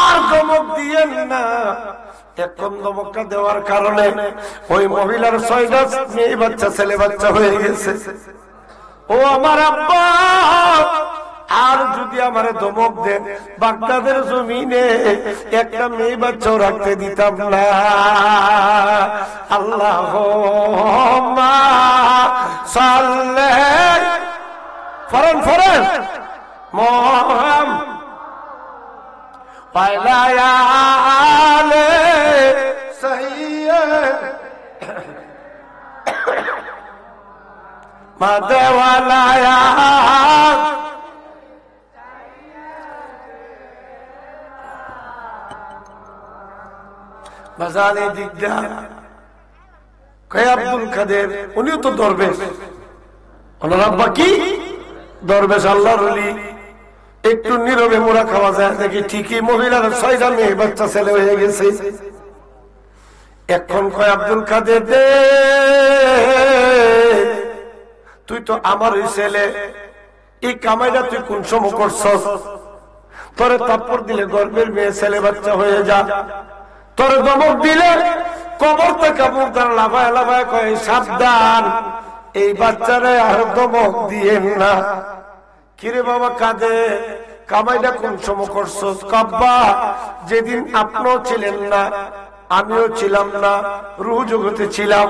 আর ধমক দিয়েন না। এখন ধমকটা দেওয়ার কারণে ওই মহিলার 6টা মেয়ে বাচ্চা ছেলে বাচ্চা হয়ে গেছে। ও আমার আব্বা আর যদি আমারে ধমক দেন বাগদাদের জমিনে একটা মেয়ে বাচ্চাও রাখতে দিতাম না। আল্লাহুম্মা সাল্লি ফরন ফরন মুহাম্মদ ওয়া আলি সাইয়্যিদ মাদওয়ালায়া বাজারে দিকদা কয় আব্দুল কাদের উনিও তো দরবেশ। ওনার আব্বা কি দরবেশ, আল্লাহর ওলি। একটু নীরবে মোরা খাওয়া যায় দেখি ঠিকই মহিলার 6টা মেয়ে বাচ্চা ছেলে হয়ে গেছে। এখন কয় আব্দুল কাদের দে তুই তো আমার ছেলে, এই কামাইটা তুই কোন সময় করছস? তোরে থাপ্পড় দিলে গর্ভের মেয়ে ছেলে বাচ্চা হয়ে যা, তোরে ধমক দিলে কবর থেকে মুখ দ্বারা লাফায় লাফায় কয় সাবধান, এই বাচ্চারে আর ধমক দিয়েন না। কিরে বাবা কাঁদে, কামাইটা কোন সময় করছো? কাব্বা যেদিন আপনিও ছিলেন না, আমিও ছিলাম না, রুহ জগতে ছিলাম।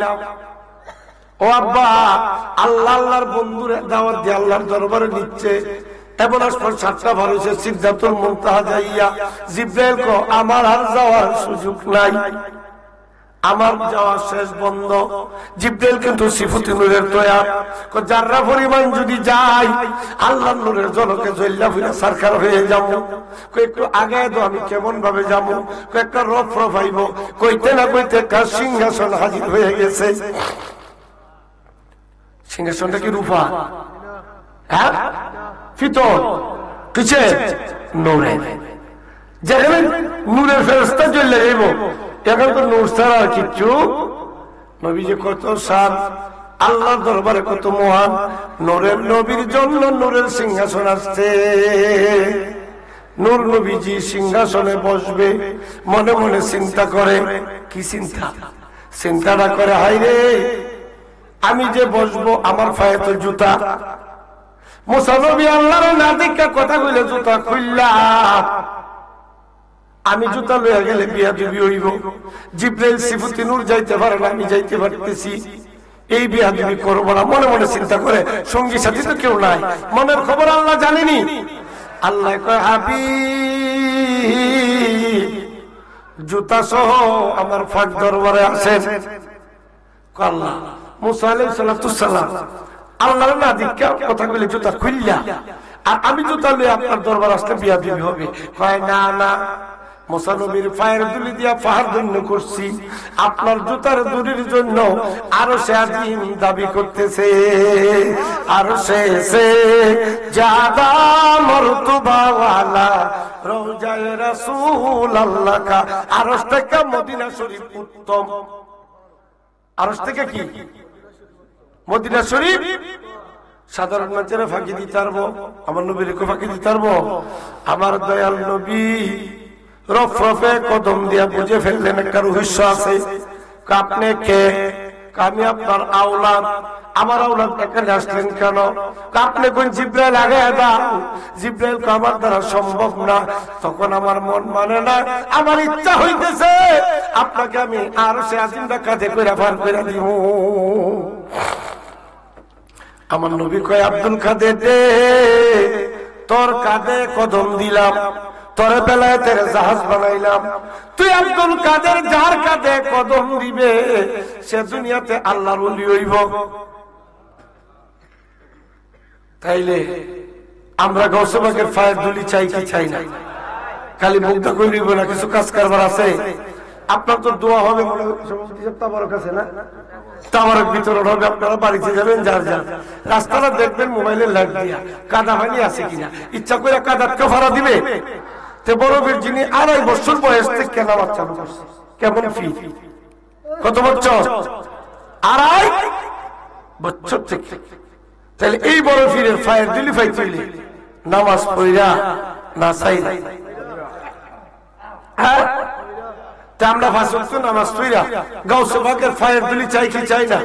ও আব্বা, আল্লাহ আল্লাহর বন্ধুরে দাওয়াত দিয়ে আল্লাহর দরবারে নিচ্ছে। এমন আসপর 7টা বার হয়েছে, সিদ্ধাতুল মুনতাহা যাইয়া জিব্রাইল কো আমার আর যাওয়ার সুযোগ নাই, আমার যাওয়া শেষ, বন্ধ। জিব্রাইল কিন্তু সিফাতে নূরের তৈয়ার, যাররা পরিমাণ যদি যায় আল্লাহর নূরের ঝলকে জ্বললা ফিরা সরকার হয়ে যাবো। একটু আগে তো আমি কেমন ভাবে যাবো, একটা রফ রফাইব, কইতে না কইতে একটা সিংহাসন হাজির হয়ে গেছে। সিংহাসনটা কি রূপা? হ্যাঁ, ফিতর। কিসে? নূরের। যেখানে নূরের ফেরেশতা জ্বললে যাইব, এখন তো নূর ছাড়া আর কিচ্ছু। নবী যে কত শান, আল্লাহর দরবারে কত মহান। নূরের নবীর জন্য নূরের সিংহাসন আসছে। নূর নবীজি সিংহাসনে বসবে, মনে মনে চিন্তা করে। কি চিন্তা? চিন্তাটা করে, হাইরে আমি যে বসবো আমার পায়ে তো জুতা। মুসা নবী আল্লাহর না দেখা কথা কইলে জুতা খুললা, আমি জুতা লইয়া গেলে বিয়াদবি হইব। জিব্রাইল সিফাতে নূর যাইতে পারে না, আমি যাইতে পারতেছি, এই বিয়াদবি করবো না। মনে মনে চিন্তা করে, সঙ্গী সাথী তো কেউ নাই, মনের খবর আল্লাহ জানেনি। আল্লাহ কয় হাবিব জুতা সহ আমার ফাঁক দরবারে আসেন। আল্লাহ মুসা আলাইহিস সালাম আল্লাহর না দেখা কথা কইলে জুতা খুললা, আর আমি জুতা লইয়া আপনার দরবার আসলে বিয়াদবি হবে। কয় না না, মুসা নবীর পায়ের দুলি দিয়া পাহাড় ধন্য করছি, আপনার জুতার দুলির জন্য আরো সে আজিম দাবি করতেছে। আরো সে জাদা মরতবা ওয়ালা রওজায়ে রাসূলুল্লাহ কা, আরশ থেকে মদিনা শরীফ উত্তম। আরশ থেকে কি? মদিনা শরীফ। সাধারণ মানুষেরা ফাঁকি দিতে পারবো, আমার নবীর ফাঁকি দিতে পারবো? আমার দয়াল নবী রফরফে কদম দিয়া বুঝে ফেললেন একটা রহস্য আছে। আপনি কে? আমি আপনার আওলাদ। আমার আওলাদ এখানে আসলেন কেন? আপনি কোন জিব্রাইল আগায় দাও। জিব্রাইল কো আমার দ্বারা সম্ভব না। তখন আমার মন মানে না, আমার ইচ্ছা হইতেছে আপনাকে আমি আরো সে আজিমটা কাঁধে করে পার করে দিব। আমার নবী কয় আব্দুল কাদের দে, তোর কাঁধে কদম দিলাম, তোর বেলায় তেরে জাহাজ বানাইলাম। তুই আব্দুল কাদের যার কাঁধে কদম দিবে সে দুনিয়াতে আল্লাহর ওলি হইব। তাইলে আমরা গৌসে পাকের পায়ের ধুলি চাই কি চাই না? খালি মুগ্ধা করে নিব না, কিছু কাজ কারবার আছে। আপনার তো দোয়া হবে, মনে তাবারক আছে না? তাবারক বিতরণ হবে, আপনারা বাড়িতে যাবেন, যার যার রাস্তাটা দেখবেন মোবাইলের লাইট দিয়া কাদা পানি আছে কিনা। ইচ্ছা করে কাদাতকে ভাড়া দিবে। বরফের যিনি 2.5 বছর বয়স থেকে নামাজ চালু করছে, কেমন ফি? কত বছর? 2.5 বছর থেকে। তাহলে এই বরফের ফায়ের দিলি ফাই তুইলে নামাজ পড়া না চাই? হ্যাঁ, আমরা 5 ওয়াক্ত নামাজ পড়া গাউসে পাকের ফায়ের দিলি চাই কি চাই না?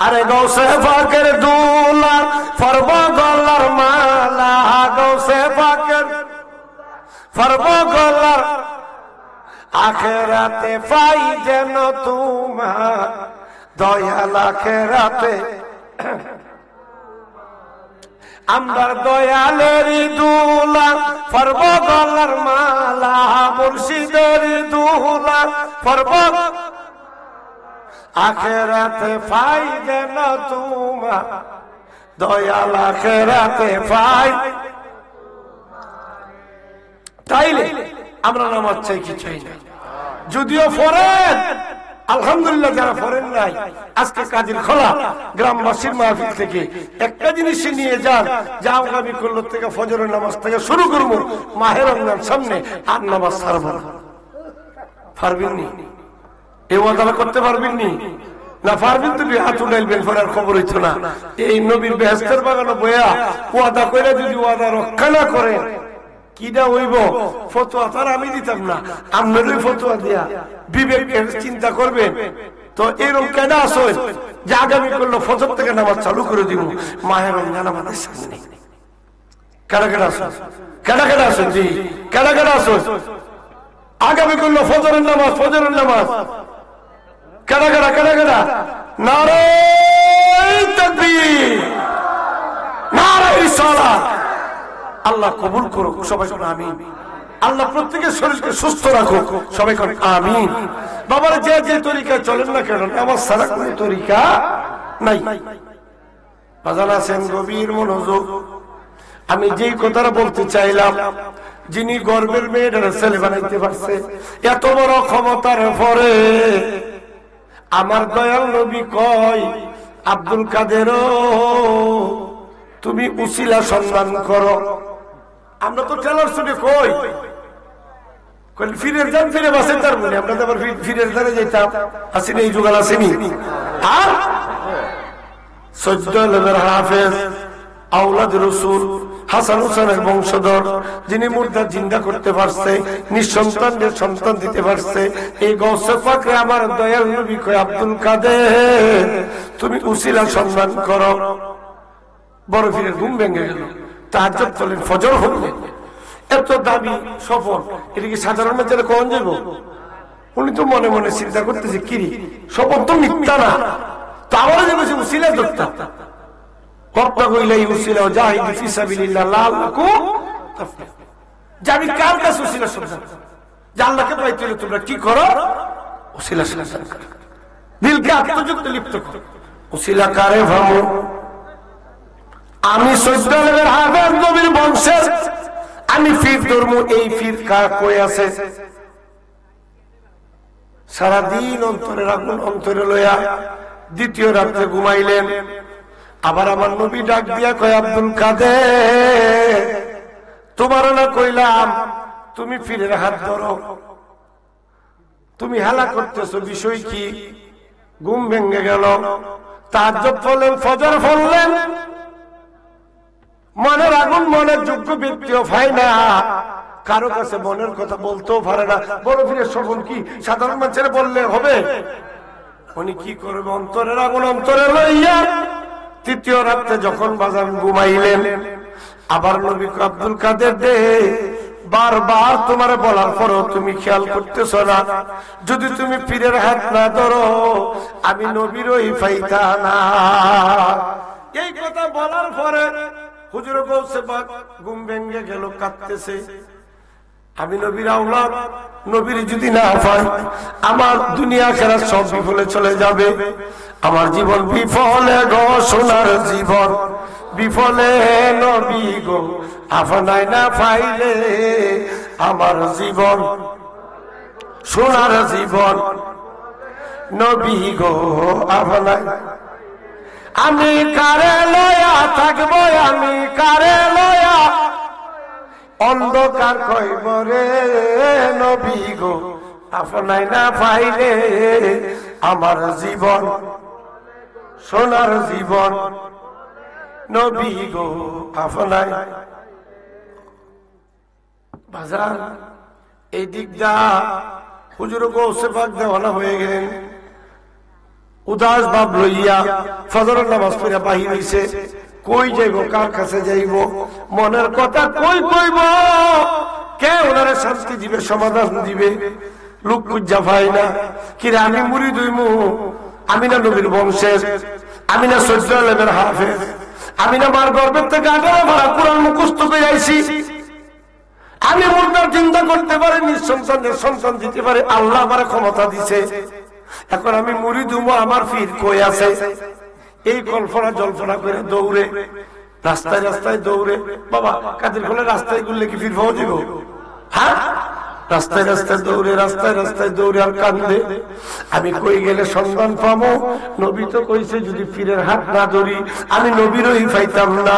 আরে গাউসে পাকের দুলা ফরব গলার মালা, গাউসে পাকের ফরব গলার আখেরাতে পাই যেন তোমার দয়াল। আখেরাতে আমার দয়ালের দুলা ফরব গলার মালা, মুর্শিদের দুলা ফরব আখেরাতে পাই যেন তোমার দয়াল। আখেরাতে পাই। তাইলে আমরা নামাজ চাই কি চাই না? যদিও ফরেন আলহামদুলিল্লাহ, যারা ফরেন নাই আজকে কাজীর খোলা গ্রামবাসীর মাহফিল থেকে একটা জিনিস নিয়ে যান, যে আগামী করল থেকে ফজরের নামাজ থেকে শুরু করবো, মাহে রমজান সামনে, আর নামাজ ছাড়বো না। পারবেননি? এই ওয়াদা করতে পারবেননি? না পারবেন তো হাত উঠাইবেন, ফেরার খবর হইতো না। এই নবীর বেহেশতের বাগানে বয়া ওয়াদা করে যদি ওয়াদা রক্ষা না করেন কিনা হইব? ফতোয়া তার আমি দিতাম না, আপনারই ফতোয়া দিয়া বিবেকের চিন্তা করবেন। তো এরকম কেন আসেন? যে আগামী করলো ফজর থেকে নামাজ চালু করে দিব মাহে রমজান আমাদের সামনে। কেডা কেডা আসো, কেডা কেডা আসো, জি কেডা কেডা আসো, আগামী করলো ফজরের নামাজ, ফজরের নামাজ, কেডা কেডা কেডা কেডা, নারায়ে তাকবীর, নারায়ে সালাত। আল্লাহ কবুল করুক, সবাই বলুন আমিন। আল্লাহ প্রত্যেকের শরীরকে সুস্থ রাখুক, সবাই বলুন আমিন। বাবার যে যে তরিকায় চলেন না কেন, আমার সারা কোনো তরিকা নাই। বাজান আছেন গভীর মনোযোগ। আমি যেই কথাটা বলতে চাইলাম, যিনি গর্বের মেয়েটার ছেলে বানাইতে পারছে, এত বড় ক্ষমতার পরে আমার দয়াল নবী কয়, আব্দুল কাদের তুমি উসিলা সম্মান করো। আমরা তো ট্রেলার শুনে কই ফিরে যান, ফিরে বাসে তার মনে, আমরা তো আবার ফিরে ধারে যেতাম, আসেনি এই যুগাল আসেনি। আর 14 আলমের হাফেজ, আওলাদ রসুল, হাসান হুসেনের বংশধর, যিনি মুর্দা জিন্দা করতে পারছে, নিঃসন্তানদের সন্তান দিতে পারছে, এই গৌসে পাকরে আমার দয়াল নবী কয়, আব্দুল কাদের তুমি উসিলা সম্মান করো। বড় ফিরে ঘুম ভেঙে গেল, তাহাজ্জুদ চলেন, ফজর হল, এত দামি সফর, এটা কি সাধারণ মানুষের কখন যাব? উনি তো মনে মনে চিন্তা করতেছে, কিরি সফর তো মিথ্যা না, তো আবার যে বলছে উসিলা ধরতাম, আমি কার কাছে উসিলা সম্মান, যে আল্লাহকে পাইতে হলে তোমরা কি করো? উসিলা সম্মান করো, দিলকে আত্মযুক্ত লিপ্ত করো। উসিলা কারে ভাবো? আমি 14 আলমের হাফেজ নবীর বংশের, আমি ফির ধর্ম, এই ফির কার কই আছে? সারাদিন অন্তরের আগুন অন্তরে লইয়া দ্বিতীয় রাত্রে ঘুমাইলেন। আবার আমার নবী ডাক দিয়া কয়, আব্দুল কাদের তোমার না কইলাম তুমি ফিরের হাত ধরো, তুমি হেলা করতেছো, বিষয় কি? ঘুম ভেঙে গেল, তাহাজ্জুদ পড়লেন, ফজর পড়লেন, মনের আগুন মনের যোগ্য ব্যক্তিও পায় না, কারো কাছে মনের কথা বলতেও পারে না। বড় ফিরে সফল কি সাধারণ মানুষের বললে হবে? উনি কি করবে? অন্তরের আগুন অন্তরে লইয়া তৃতীয় রাত্রে যখন বাজার ঘুমাইলেন, আবার নবী আব্দুল কাদের দে, বারবার তোমার বলার পরও তুমি খেয়াল করতেছ না, যদি তুমি পীরের হাত না ধরো আমি নবীর ওই পাইতা না। এই কথা বলার পরে হুজুর গৌসে পাক ঘুম ভেঙে গেল, কাঁদতেছে। আমি নবীর আওলাদ, নবীর যদি না পাই আমার দুনিয়া খেলা সব বিফলে চলে যাবে, আমার জীবন বিফলে গো, সোনার জীবন বিফলে নবী গো, আপনায় না পাইলে আমার জীবন, সোনার জীবন নবী গো আপনায়। আমি কারে লয়া থাকবো, আমি কারে লয়া অন্ধকার কইব রে নবী গো, আপনায় না পাইলে আমার জীবন, সোনার জীবন নবী গো আপনায়। বাজার এই দিকটা হুজুর গৌসে পাক দেওয়ানা হয়ে গেলেন, উদাস ভাব লইয়া ফজরের নামাজ পড়া বাহির হইছে। কই যাইব, কার কাছে যাইব, মনের কথা কই কইব, কে ওনারে শান্তি দিবে, সমাধান দিবে? লোক খুঁজা পাই না। কিরে আমি মুরিদ হইমু, আমি না নবীর বংশের, আমি না 14 আলমের হাফেজ, আমি না মার গর্বের থেকে আগারে ভরা কোরআন মুখস্থ করে আইছি, আমি মুর্দার চিন্তা করতে পারি, নিঃসন্তানের সন্তান দিতে পারে, আল্লাহ আমার ক্ষমতা দিছে, এখন আমি মুরিদ হইমু, আমার ফির কই আছে? এই কল্পনা জল্পনা করে দৌড়ে রাস্তায় রাস্তায় দৌড়ে, বাবা কাদের খোলে রাস্তায় ঘুরলে কি ফির পাওয়া যাব? হ্যাঁ, রাস্তায় রাস্তায় দৌড়ে, রাস্তায় রাস্তায় দৌড়ে আর কান্দে, আমি কই গেলে সন্ধান পাবো? নবী তো কইছে যদি ফিরের হাত না ধরি আমি নবীরই পাইতাম না।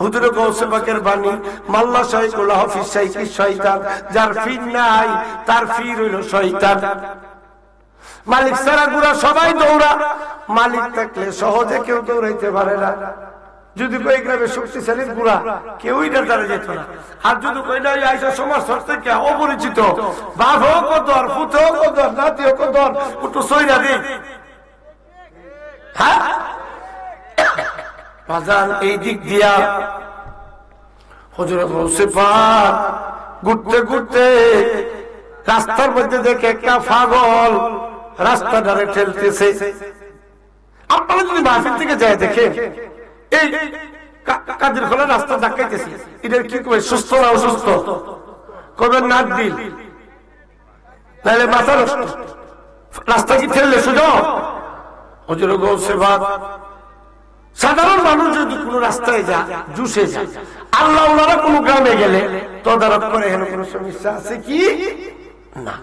হুজুর গৌসে পাকের বাণী, মাল্লা শাইখুল হাফিজ শাইখি শয়তান, যার ফির নাই তার ফির হইল শয়তান। মালিক সারা গুড়া সবাই দৌড়া, মালিক থাকলে সহজে কেউ দৌড়াইতে পারে না। যদি কই গ্রামে শক্তিশালীর গুড়া কেউই না তারা যেত না, আর যদি কই না আইসা সমাজ থেকে অপরিচিত বাপ হোক কত, আর পুত হোক কত, নাতি হোক কত, একটু সইরা দিই হ্যাঁ বাজান, এই দিক দিয়া হুজুর গৌসে পাক ঘুরতে ঘুরতে রাস্তার মধ্যে দেখে একটা পাগল রাস্তা ধারে ঠেলতেছে। আপনারা যদি মাহফিল থেকে যায় দেখে এই কাদের খোলা রাস্তা ধাক্কাইতেছে, এটার কি কবে সুস্থ না অসুস্থ? কবে নাক দিল নাহলে মাথা নষ্ট। রাস্তা কি ঠেললে সুযোগ? হুজুর গৌসে পাক সাধারণ মানুষ যদি কোন রাস্তায় যায় জুসে যায়, আল্লাহ ওনারা কোন গ্রামে গেলে তদারক করে এখানে কোন সমস্যা আছে কি না।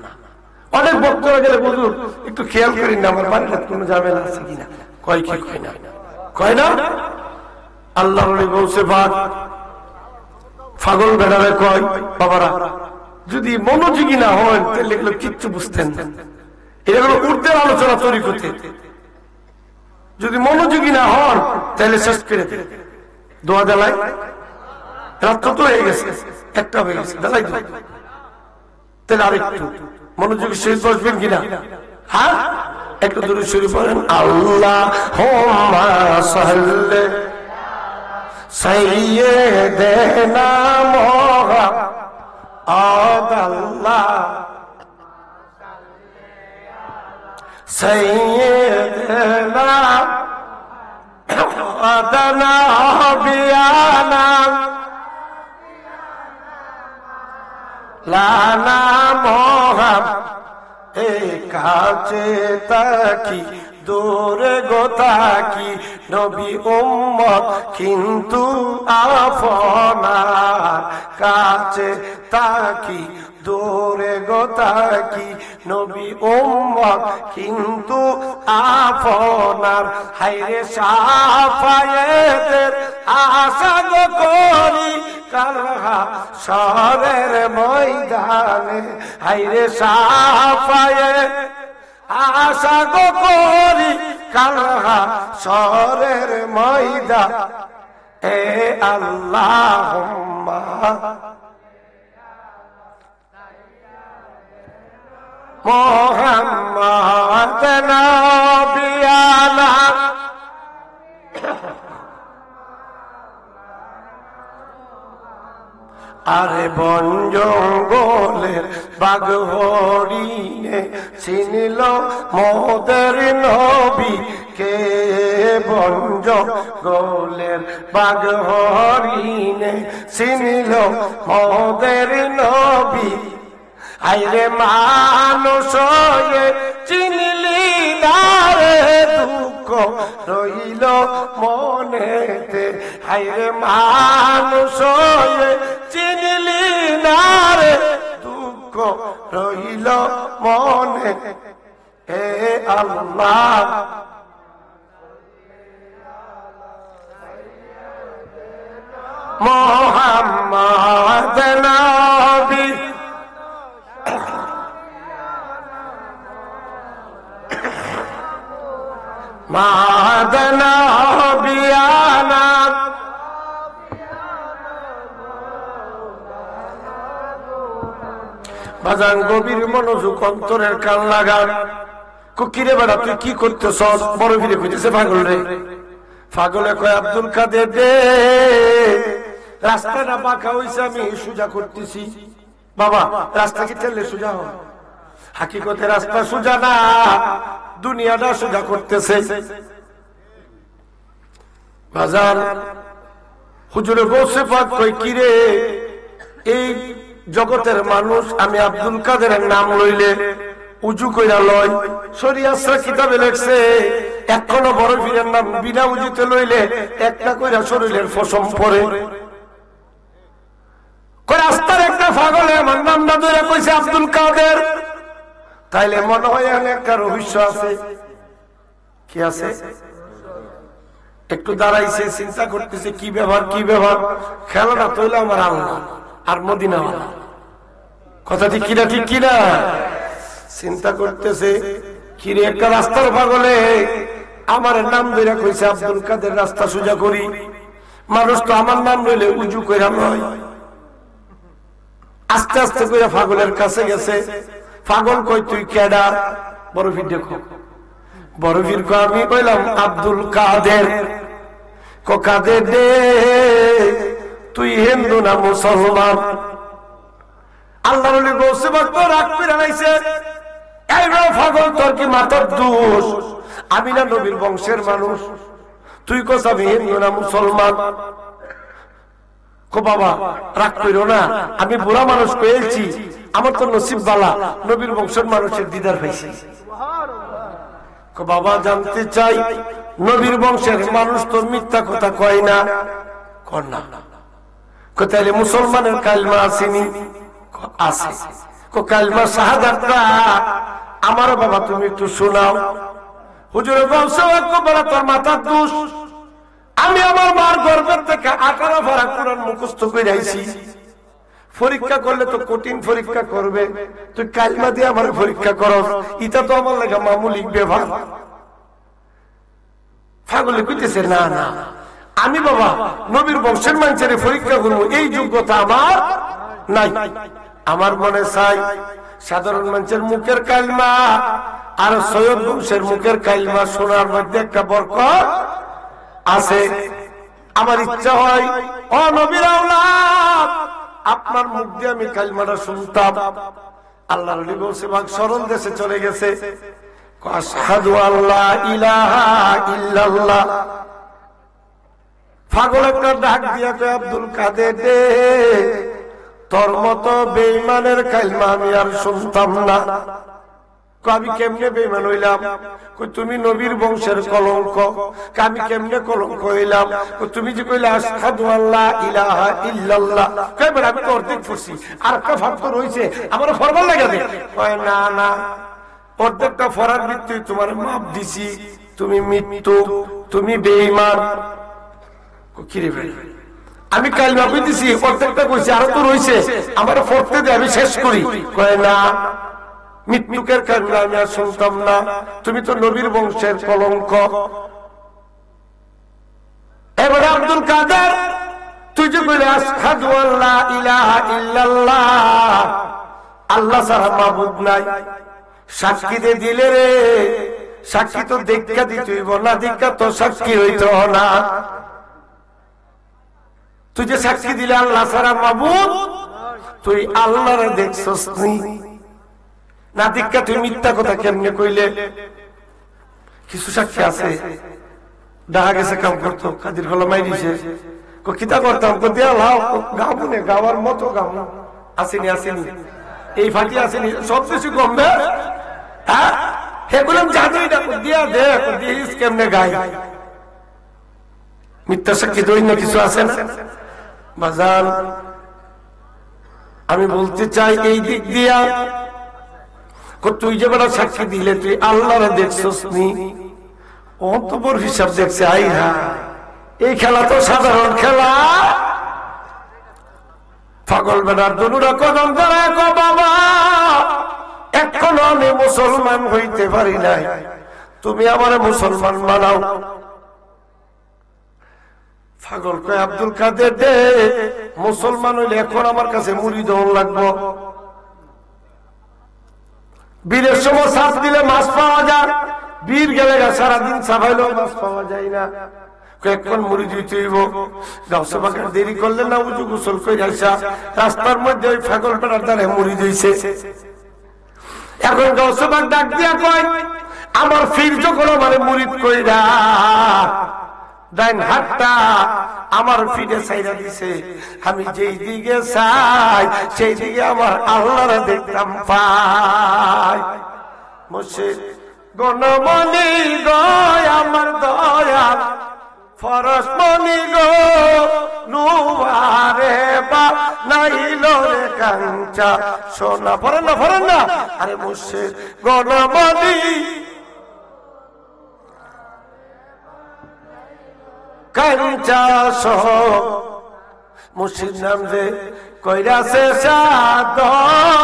অনেক বক্তব্য গেলে বুঝুন একটু খেয়াল করি না আমার বাড়িতে কোন ঝামেলা আছে কিনা, কয় কি কয় না, কয় না। আল্লাহ বলছে পাগল বেড়াবে কয় বাবারা যদি মনোযোগী না হয় তাহলে এগুলো কিচ্ছু বুঝতেন না। এগুলো উর্ধের আলোচনা তৈরি করতে, যদি মনোযোগী না হন তাহলে শেষ করে দেবে। দোয়া জ্বালাই রাত্র তো হয়ে গেছে, একটা হয়ে গেছে, জ্বালাই দেবে তাহলে আরেকটু মনোযোগী শেষ বসবেন কিনা? হ্যাঁ একটু দূরে শুরু করেন। আল্লাহুম্মা সাল্লি সাইয়্যিদিনা মুহাম্মাদ আল্লাহ সাইয়্যিদিনা আদানা বিয়ানা লানা মোহাম এই কাছে তাকি দূরে গোতাকি নবী উম্মত কিন্তু আপনার কাছে তাকি দূরে গোতাকি নবী উম্মত কিন্তু আপনার। হায়রে সাফায়েতের আশা গো করি কালহা শহরের ময়দানে। হায়রে সাফায়েত আশা গো করি কালহা শহরের ময়দান। এ আল্লাহুম্মা মুহাম্মাদ নবিয়ানা আরে বন জঙ্গলের বাঘ হরিণে চিনিল মোদের নবী কে। বন জঙ্গলের বাঘ হরিণে চিনিল মোদের নবী। আইরে মানুষ চিনিলি না রে দুঃখ রইল মনেতে। আইরে মানুষ চিনিলি না রে দুঃখ রইল মনে। এ আল্লাহ মুহাম্মদ নবী মাদনা বিয়ানা বাজান গভীর মনোযোগ অন্তরের কান লাগান। কুকিরে বেড়া তুই কি করতেছ? বড় ফিরে খুঁজেছে পাগল রে। পাগলে কয় আব্দুল কাদের দে রাস্তাটা বাঁকা হইছে, আমি সোজা করতেছি। বাবা রাস্তা কি ঠেললে সোজা হয়? হাকিকতে রাস্তা সোজা না, দুনিয়াটা সোজা করতেছে। বাজার হুজুরে গৌসে পাক কই কিরে এই জগতের মানুষ আমি আব্দুল কাদেরের নাম লইলে উজু কইরা লয়। শরিয়াসরা কিতাবে লেখছে এখনো বড় পীরের নাম বিনা উজুতে লইলে একটা কইরা শরীরের ফসম পড়ে। রাস্তার একটা পাগলে আমার নামটা ধরে কইছে আব্দুল কাদের, তাইলে মনে হয় একটা রহস্য আছে। কি আছে? একটু দাঁড়াইছে, চিন্তা করতেছে কি ব্যবহার কি ব্যবহার। খেলাটা তৈলে আমার আল্লাহ আর মদিনা কথা ঠিক কিনা, ঠিক কিনা? চিন্তা করতেছে কিরে একটা রাস্তার পাগলে আমার নাম ধরে কইছে আব্দুল কাদের, রাস্তা সোজা করি। মানুষ তো আমার নাম লইলে উজু কইরা নয়। আস্তে আস্তে করে পাগলের কাছে গেছে। পাগল কই তুই কেডা? বড় ফির দেখো বড় পীর কো আমি কইলাম আব্দুল কাদের। কো কাদের দে তুই হিন্দু না মুসলমান? আল্লাহর ওলি গৌসে পাক তো রাগ করে আইছে, এই রে পাগল তোর কি মাথার দোষ? আমি না নবীর বংশের মানুষ, তুই কস আমি হিন্দু না মুসলমান? কো বাবা রাগ কইরো না, আমি বুড়া মানুষ কইছি, আমার তো নসিব বালা নবীর বংশের মানুষের দিদার পাইছি। কো বাবা জানতে চাই নবীর বংশের মানুষ তো মিথ্যা কথা কয় না? কর না। কো তাইলে মুসলমানের কালমা আসেনি? আছে। কো কালমা শাহাদাতটা আমার বাবা তুমি একটু শোনাও। হুজুরের বংশ বলা তোর মাথার দোষ, আমি আমার মার গর্ভের থেকে 18 পারা কোরআন মুখস্থ করে আইছি, পরীক্ষা করলে তো কঠিন পরীক্ষা করবে, তুই কালমা দিয়ে আমার পরীক্ষা করস, এটা তো আমার লাগা মামুলি ব্যবহার। পাগলে কইতেছে না না আমি বাবা নবীর বংশের মানুষের পরীক্ষা করবো এই যোগ্যতা আমার নাই। আমার মনে চাই সাধারণ মানুষের মুখের কালমা আর সৈয়দ বংশের মুখের কালমা শোনার মধ্যে একটা বরকত আছে। আমার ইচ্ছা হয় ও নবীর আওলাদ আপনার মুখ দিয়ে আমি কালমাটা শুনতাম। আল্লাহর ওলি বলছে ভাগ সরল দেশে চলে গেছে, আশহাদু আল্লা ইলাহা ইল্লাল্লাহ। পাগল একটা ডাক দিয়া কয় আব্দুল কাদের দে তোর মতো বেঈমানের কালমা আমি আর শুনতাম না। আমি কেমনে বেঈমান হইলাম? তুমি নবীর বংশের কলঙ্ক। আমি কেমনে কলঙ্ক হইলাম? তুমি যে কইলে আশহাদু আল্লা ইলাহা ইল্লাল্লাহ, কইবেন আমি তো অর্ধেক পড়ছি, আর একটা ভাব তো রইছে আমার ফরমান লাগে দে। কয় না না অর্ধেকটা ফরার ভিত্তি তোমার মাপ দিছি, তুমি মৃত্যু, তুমি বেঈমান। কিরে ভাই আমি কালমা কইতেছি অর্ধেকটা কইছি আর তো রইছে আমার পড়তে দে আমি শেষ করি। কয় না মৃত্যুকের কালমা আমি আর শুনতাম না, তুমি তো নবীর বংশের কলঙ্ক। এবারে আব্দুল কাদের তুই যে কইলে আশহাদু আল্লা ইলাহা ইল্লাল্লাহ আল্লাহ ছাড়া মাবুদ নাই, সাক্ষী দে দিলে রে, সাক্ষী তো দেখা দিতে হইব না, দেখা তো সাক্ষী হইতো না। তুই যে সাক্ষী দিলে আল্লাহ ছাড়া মাবুদ, তুই আল্লাহরে দেখছস নি? না দেখা তুই মিথ্যা কথা কেমনে কইলে? কিছু সাক্ষী আছে দেখা গেছে কাম করতো, কাদির হলো মাই দিছে, কিতা করতাম দিয়া লাও গাবো নে, গাওয়ার মতো গাও না, আসেনি আসেনি এই ফাটি আসেনি সব কিছু কমবে। হ্যাঁ সেগুলাম জানোই না, দিয়া দে দিস কেমনে গাই। মিথ্যা সাক্ষী দৈন্য কিছু আছে না বাজান? আমি বলতে চাই এই দিক দিয়া তুই যে বেড়া সাক্ষী দিলে তুই আল্লাহরে দেখছস নি? অত বড় হিসাব দেখছে। আই হ্যাঁ এই খেলা তো সাধারণ খেলা। পাগল বেড়ার দনুরা কদম ধরা গো বাবা এখনো আমি মুসলমান হইতে পারি নাই, তুমি আমার মুসলমান বানাও। পাগল কয় আব্দুল কাদের দে মুসলমান হইলে এখন আমার কাছে মুড়ি দৌড় লাগবো। বীরের সময় সাপ দিলে মাছ পাওয়া যায়, বীর গেলে সারাদিন সাফাইলেও মাছ পাওয়া যায় না, কয়েকক্ষণ মুড়ি দিতে হইব। গাউসে বাগান দেরি করলে না উজু গোসল করে আসা রাস্তার মধ্যে ওই পাগল বেড়ার দ্বারা মুড়ি দিয়েছে। এখন গাউসে বাগ ডাক দিয়া কয় আমার ফির যখন আমার মুড়ি কইরা ডাইন হাতটা আমার ফিরে ছাইরা দিছে, আমি যেই দিকে চাই সেই দিকে আমার আল্লাহরে দেখতাম পাই। মুর্শিদ গণমণি গয় আমার দয়া ফরসমণি গো নুয়ারে বা নাইল রে কাঞ্চা সোনা। ফরেন না আরে মুর্শিদ গণমণি কাঞ্চা সহ মুর্শিদ নাম যে কইরাছে সাদয়ন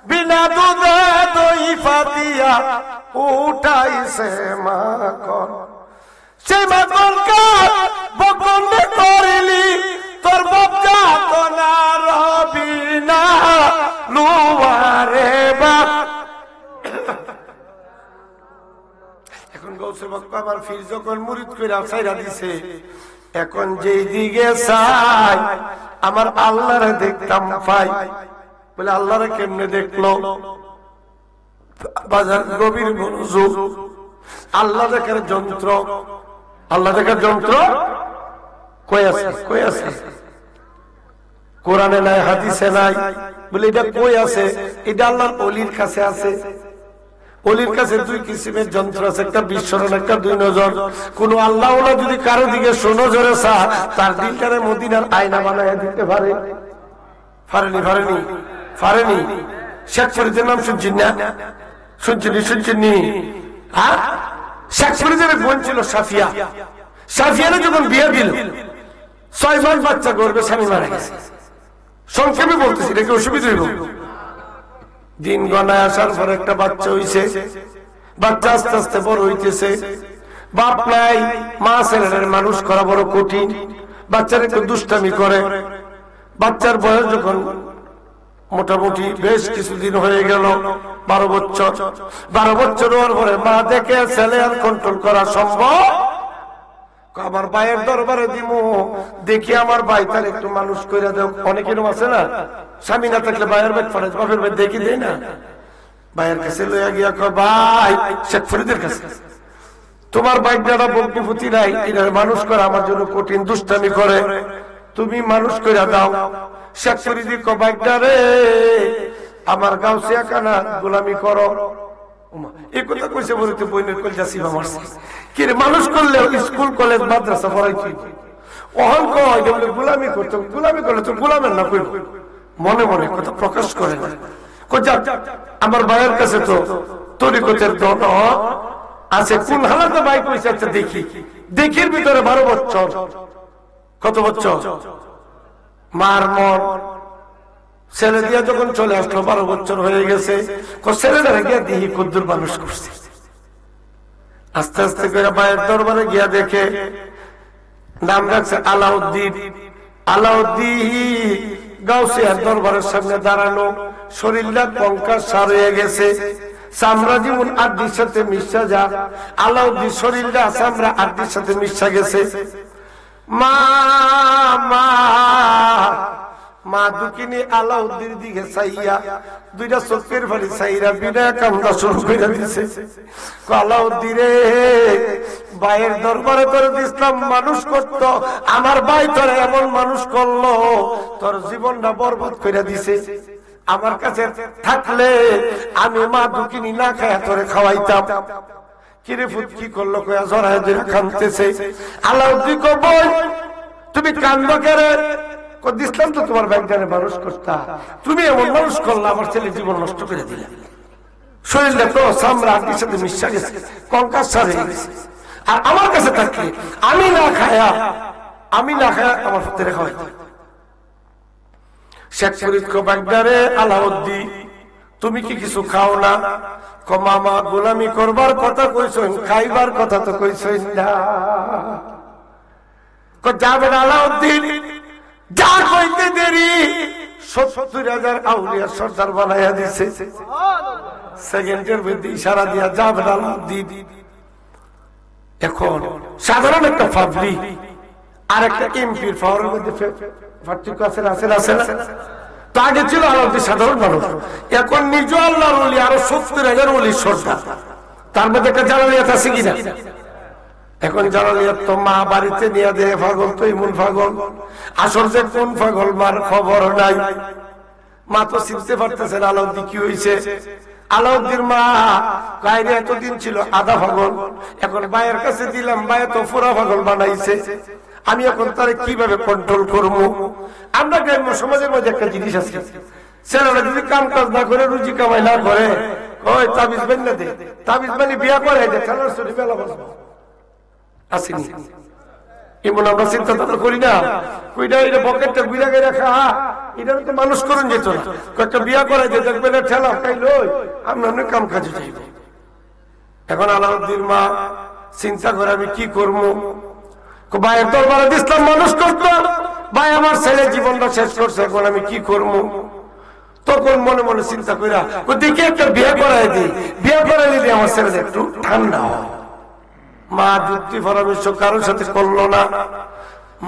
বিনা দুধে দই ফাতিয়া উঠাইছে মাখন। সেই মাখন কার বকনে করিলি তোর বাপটা তো না রবি না লুয়ারে বাপ আমার ফির যখন মুরিদ কইরা ছাইরা দিছে, এখন যেই দিকে চাই আমার আল্লাহরে দেখতাম পাই। বলে আল্লাহরে কেমনে দেখলো? বাজার গভীর মনোযোগ। আল্লাহ দেখার যন্ত্র, আল্লাহ দেখার যন্ত্র কই আছে? কই আছে? কোরআনে নাই, হাদিসে নাই। বলে এটা কই আছে? এটা আল্লাহর ওলির কাছে আছে। ওলির কাছে দুই কিসিমের যন্ত্র আছে, একটা বিশ্বরণ, একটা দুই নজর। কোন আল্লাহ ওলা যদি কারো দিকে সুনজরে চা, তার দিলটারে মদিনার আয়না বানায় দিতে পারে। পারেনি? পারেনি? পারেনি? শেখ ফরিদের নাম শুনছেন না? শুনছেনি? শুনছেননি? হ্যাঁ, শেখ ফরিদের বোন ছিল সাফিয়া। সাফিয়ারে যখন বিয়ে দিল, 6 মাস বাচ্চা করবে, স্বামী মারা গেছে। সংক্ষেপে বলতেছি, এটা কি অসুবিধা হইব? দিন গণায় আসার পর একটা বাচ্চা হইছে। বাচ্চা আস্তে আস্তে বড় হইতেছে। বাপ নাই, মা ছেলের মানুষ করা বড় কঠিন। বাচ্চার একটু দুষ্টামি করে। বাচ্চার বয়স যখন মোটামুটি বেশ কিছুদিন হয়ে গেল, 12 বছর। 12 বছর হওয়ার পরে মা দেখে ছেলে আর কন্ট্রোল করা সম্ভব। আমার ভাইয়ের দরবারে দিমু, দেখি আমার ভাই তার একটু মানুষ করে দেও। অনেকের আছে না, স্বামী না থাকলে ভাইয়ের বেদ ফরাজ, বাপের বেদ দেখি দেয় না। ভাইয়ের কাছে লইয়া গিয়া কয়, ভাই শেখ ফরিদের কাছে, তোমার বাইক যারা বগ্নিপতি নাই, এটা মানুষ করা আমার জন্য কঠিন, দুষ্টামি করে, তুমি মানুষ করে দাও। শেখ ফরিদি কয়, বাইকটা রে আমার গাউসিয়া কানা গোলামি করো। এই কথা কইছে বলতে বইনের কলজা সিবা মারছে। কি রে, মানুষ করলে স্কুল কলেজ মাদ্রাসা পড়াইছি, অহন কয় বলে গোলামি করতো। গোলামি করলে তো গোলামের না কইব, মনে মনে কথা প্রকাশ করে না। আমার ভাইয়ের কাছে তো তরিকতের দন আছে, কোন হালাতে ভাই কইছে? আচ্ছা দেখি। দেখির ভিতরে 12 বছর। কত বছর? মার মন ছেলে দিয়া যখন চলে আসলো, 12 বছর হয়ে গেছে। ছেলেরা গিয়া দিহি কদ্দুর মানুষ করছে। আস্তে আস্তে করে মায়ের দরবারে গিয়া দেখে, নাম রাখছে আলাউদ্দিন। আলাউদ্দিন গাউসিয়ার দরবারের সামনে দাঁড়ানো, শরীরটা কঙ্কাল সার হয়ে গেছে, চামড়া যেমন আড্ডির সাথে মিশা যা। আলাউদ্দিন শরীরটা চামড়া আড্ডির সাথে মিশা গেছে। মা মা মা দুকিনি আলাউদ্দিন দিকে চাইয়া দুইটা চোখের ফালি চাইরা বিনা কান্দা শুরু করে দিছে। আলাউদ্দিন রে, ভাইয়ের দরবারে তোরে ইসলাম মানুষ করত, আমার ভাই তোরে এমন মানুষ করলো, তোর জীবনটা বরবাদ করে দিছে। আমার কাছে থাকলে আমি মা দুকিনি না খায়া তোরে খাওয়াইতাম। কিরে ফুট কি করলো? কয়া জড়ায় ধরে কাঁদতেছে। আলাউদ্দিন কো, বই তুমি কান্দ কেরে? ইসলাম তো তোমার ব্যাংকারে মানুষ করতা, তুমি এমন মানুষ করলা, আমার ছেলে জীবন নষ্ট করে দিলে। শরীরটা তো চামড়া আড্ডির সাথে মিশা গেছে, কঙ্কাল সার হয়ে গেছে। আর আমার কাছে থাকলে আমি না খায়া আমার ফুতেরে খাওয়াইতাম। শেখ ফরিদ কো, বাগদারে আলাউদ্দিন তুমি কি কিছু খাও না? মামা গোলামি করবার কথা কইছেন, খাইবার কথা তো কইছেন না। যাবেন আলাউদ্দিন, যা কইতে দেরি 70,000 আউলিয়া সর্দার বানাইয়া দিছে। সেকেন্ডের মধ্যে ইশারা দিয়া যাবেন আলাউদ্দিন। এখন সাধারণ একটা পাবলিক আর একটা এমপির পাওয়ারের মধ্যে পার্থক্য আছে না? আছে না? তো আগে ছিল আলাউদ্দিন সাধারণ মানুষ, এখন নিজ আল্লাহর ওলি আরো 70,000 ওলির সর্দার। তার মধ্যে একটা জালালিয়াত আছে কিনা? এখন জালালিয়াত তো মা বাড়িতে নিয়ে দেয়, পাগল তো এমন পাগল, আসল যে কোন পাগল মার খবর নাই। মা তো চিনতে পারতেছেন আলাউদ্দিন কি হয়েছে। আলাউদ্দিন মা গায়ে এতদিন ছিল আধা পাগল, এখন ভাইয়ের কাছে দিলাম, ভাই তো পুরা পাগল বানাইছে। আমি এখন তারে কিভাবে কন্ট্রোল করবো? আমরা গ্রাম্য সমাজের মধ্যে একটা জিনিস আছে, ছেলেরা যদি কাম কাজ না করে, রুজি কামাই না করে, ওই তাবিজ বানিয়ে দে, তাবিজ বানিয়ে বিয়া করে ছেলের চুরি বেলা বসবো। আসেনি এমন আমরা চিন্তা ধারণা করি না? ওইটা এটা পকেটটা বিরা গিয়ে রাখা, এটা তো মানুষ করুন যেত না। কয়েকটা বিয়া করাই যে দেখবেন ঠেলা খাইলো, আমরা অনেক কাম কাজে যাইব। এখন আলাউদ্দিন মা চিন্তা করে আমি কি করবো? ভাইয়ের দরবারে ইসলাম মানুষ করতো, ভাই আমার ছেলে জীবনটা শেষ করছে, এখন আমি কি করবো? তখন মনে মনে চিন্তা কইরা দেখি একটা বিয়ে করাই দিই, বিয়ে করাই দিলে আমার ছেলে একটু ঠান্ডা হয়। মা যুক্তি পরামর্শ কারোর সাথে করলো না।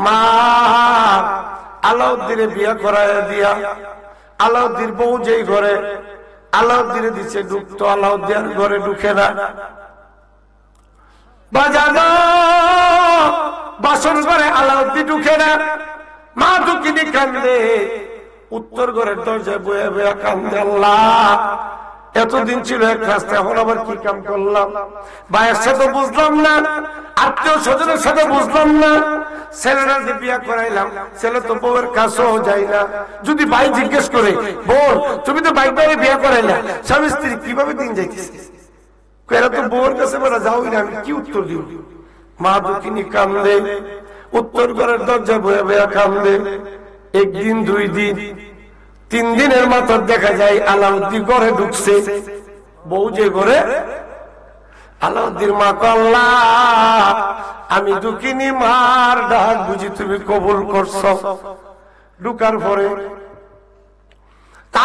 মা আলাউদ্দিনে বিয়া করায় দিয়া আলাউদ্দিন বউ যেই ঘরে আলাউদ্দিনে দিচ্ছে ঢুকতো, আলাউদ্দিন ঘরে ঢুকে না। বাজানো বাসন ঘরে আলাউদ্দিন ঢুকে না। মা দুঃখিনী কান্দে, উত্তর ঘরের দরজায় বয়ে বয়ে কান্দে, আল্লাহ এতদিন ছিল এক রাস্তা, এখন আবার কি কাম করলাম? ভাইয়ের সাথে বুঝলাম না, আত্মীয় স্বজনের সাথে বুঝলাম না, ছেলেরা যে বিয়া করাইলাম ছেলে তো বউয়ের কাছেও যায় না। যদি ভাই জিজ্ঞেস করে, বোন তুমি তো বাইক বাইরে বিয়া করাইলা, স্বামী স্ত্রী কিভাবে দিন যাইতেছে? এরা তো বউয়ের কাছে বলা যাওই না, আমি কি উত্তর দিব? মা দুঃখিনী কান্দে, উত্তর ঘরের দরজা বয়ে বয়ে কান্দে। একদিন, 2 দিন, 3 দিনের মাথায় দেখা যায় আলাউদ্দিন ঘরে ঢুকছে। বউ যে ঘরে, আলাউদ্দিন মা আল্লাহ আমি দুঃখিনী মার ডাক বুঝি তুমি কবুল করছো। ঢুকার পরে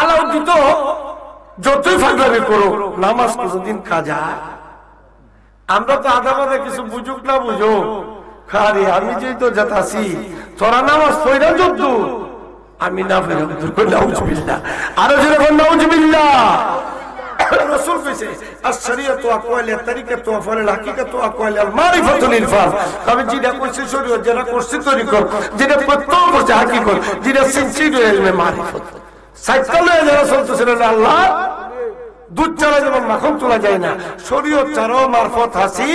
আলাউদ্দিন তো যতই ফাঁকলামি করো, নামাজ কোনদিন কাজা। আমরা তো আধা বাধা কিছু বুঝুক না বুঝো, খালি আমি যেই তো যাতাছি, তোরা নামাজ পড়া যত আমি না ফেরা নাউজুবিল্লাহ, আরো যেরকম নাউজুবিল্লাহ। রাসূল কইছে আশ-শরীয়তু আকওয়ালিয়া তরিকাতু আফআল হাকিকাতু আকওয়ালিল মারিফাতুল ইরফান। আমি যেটা কইছি শরীয়ত, যেটা করছি তরিকত, যেটা প্রত্যক্ষ করছে হাকিকত, যেটা সিনসিয়ার ইলমে মারিফত। সাইকালে যারা চলতেছিলেন আল্লাহ দুধ চালা যেমন মাখন তোলা যায় না, শরীয়ত চারো মারফত হাসি।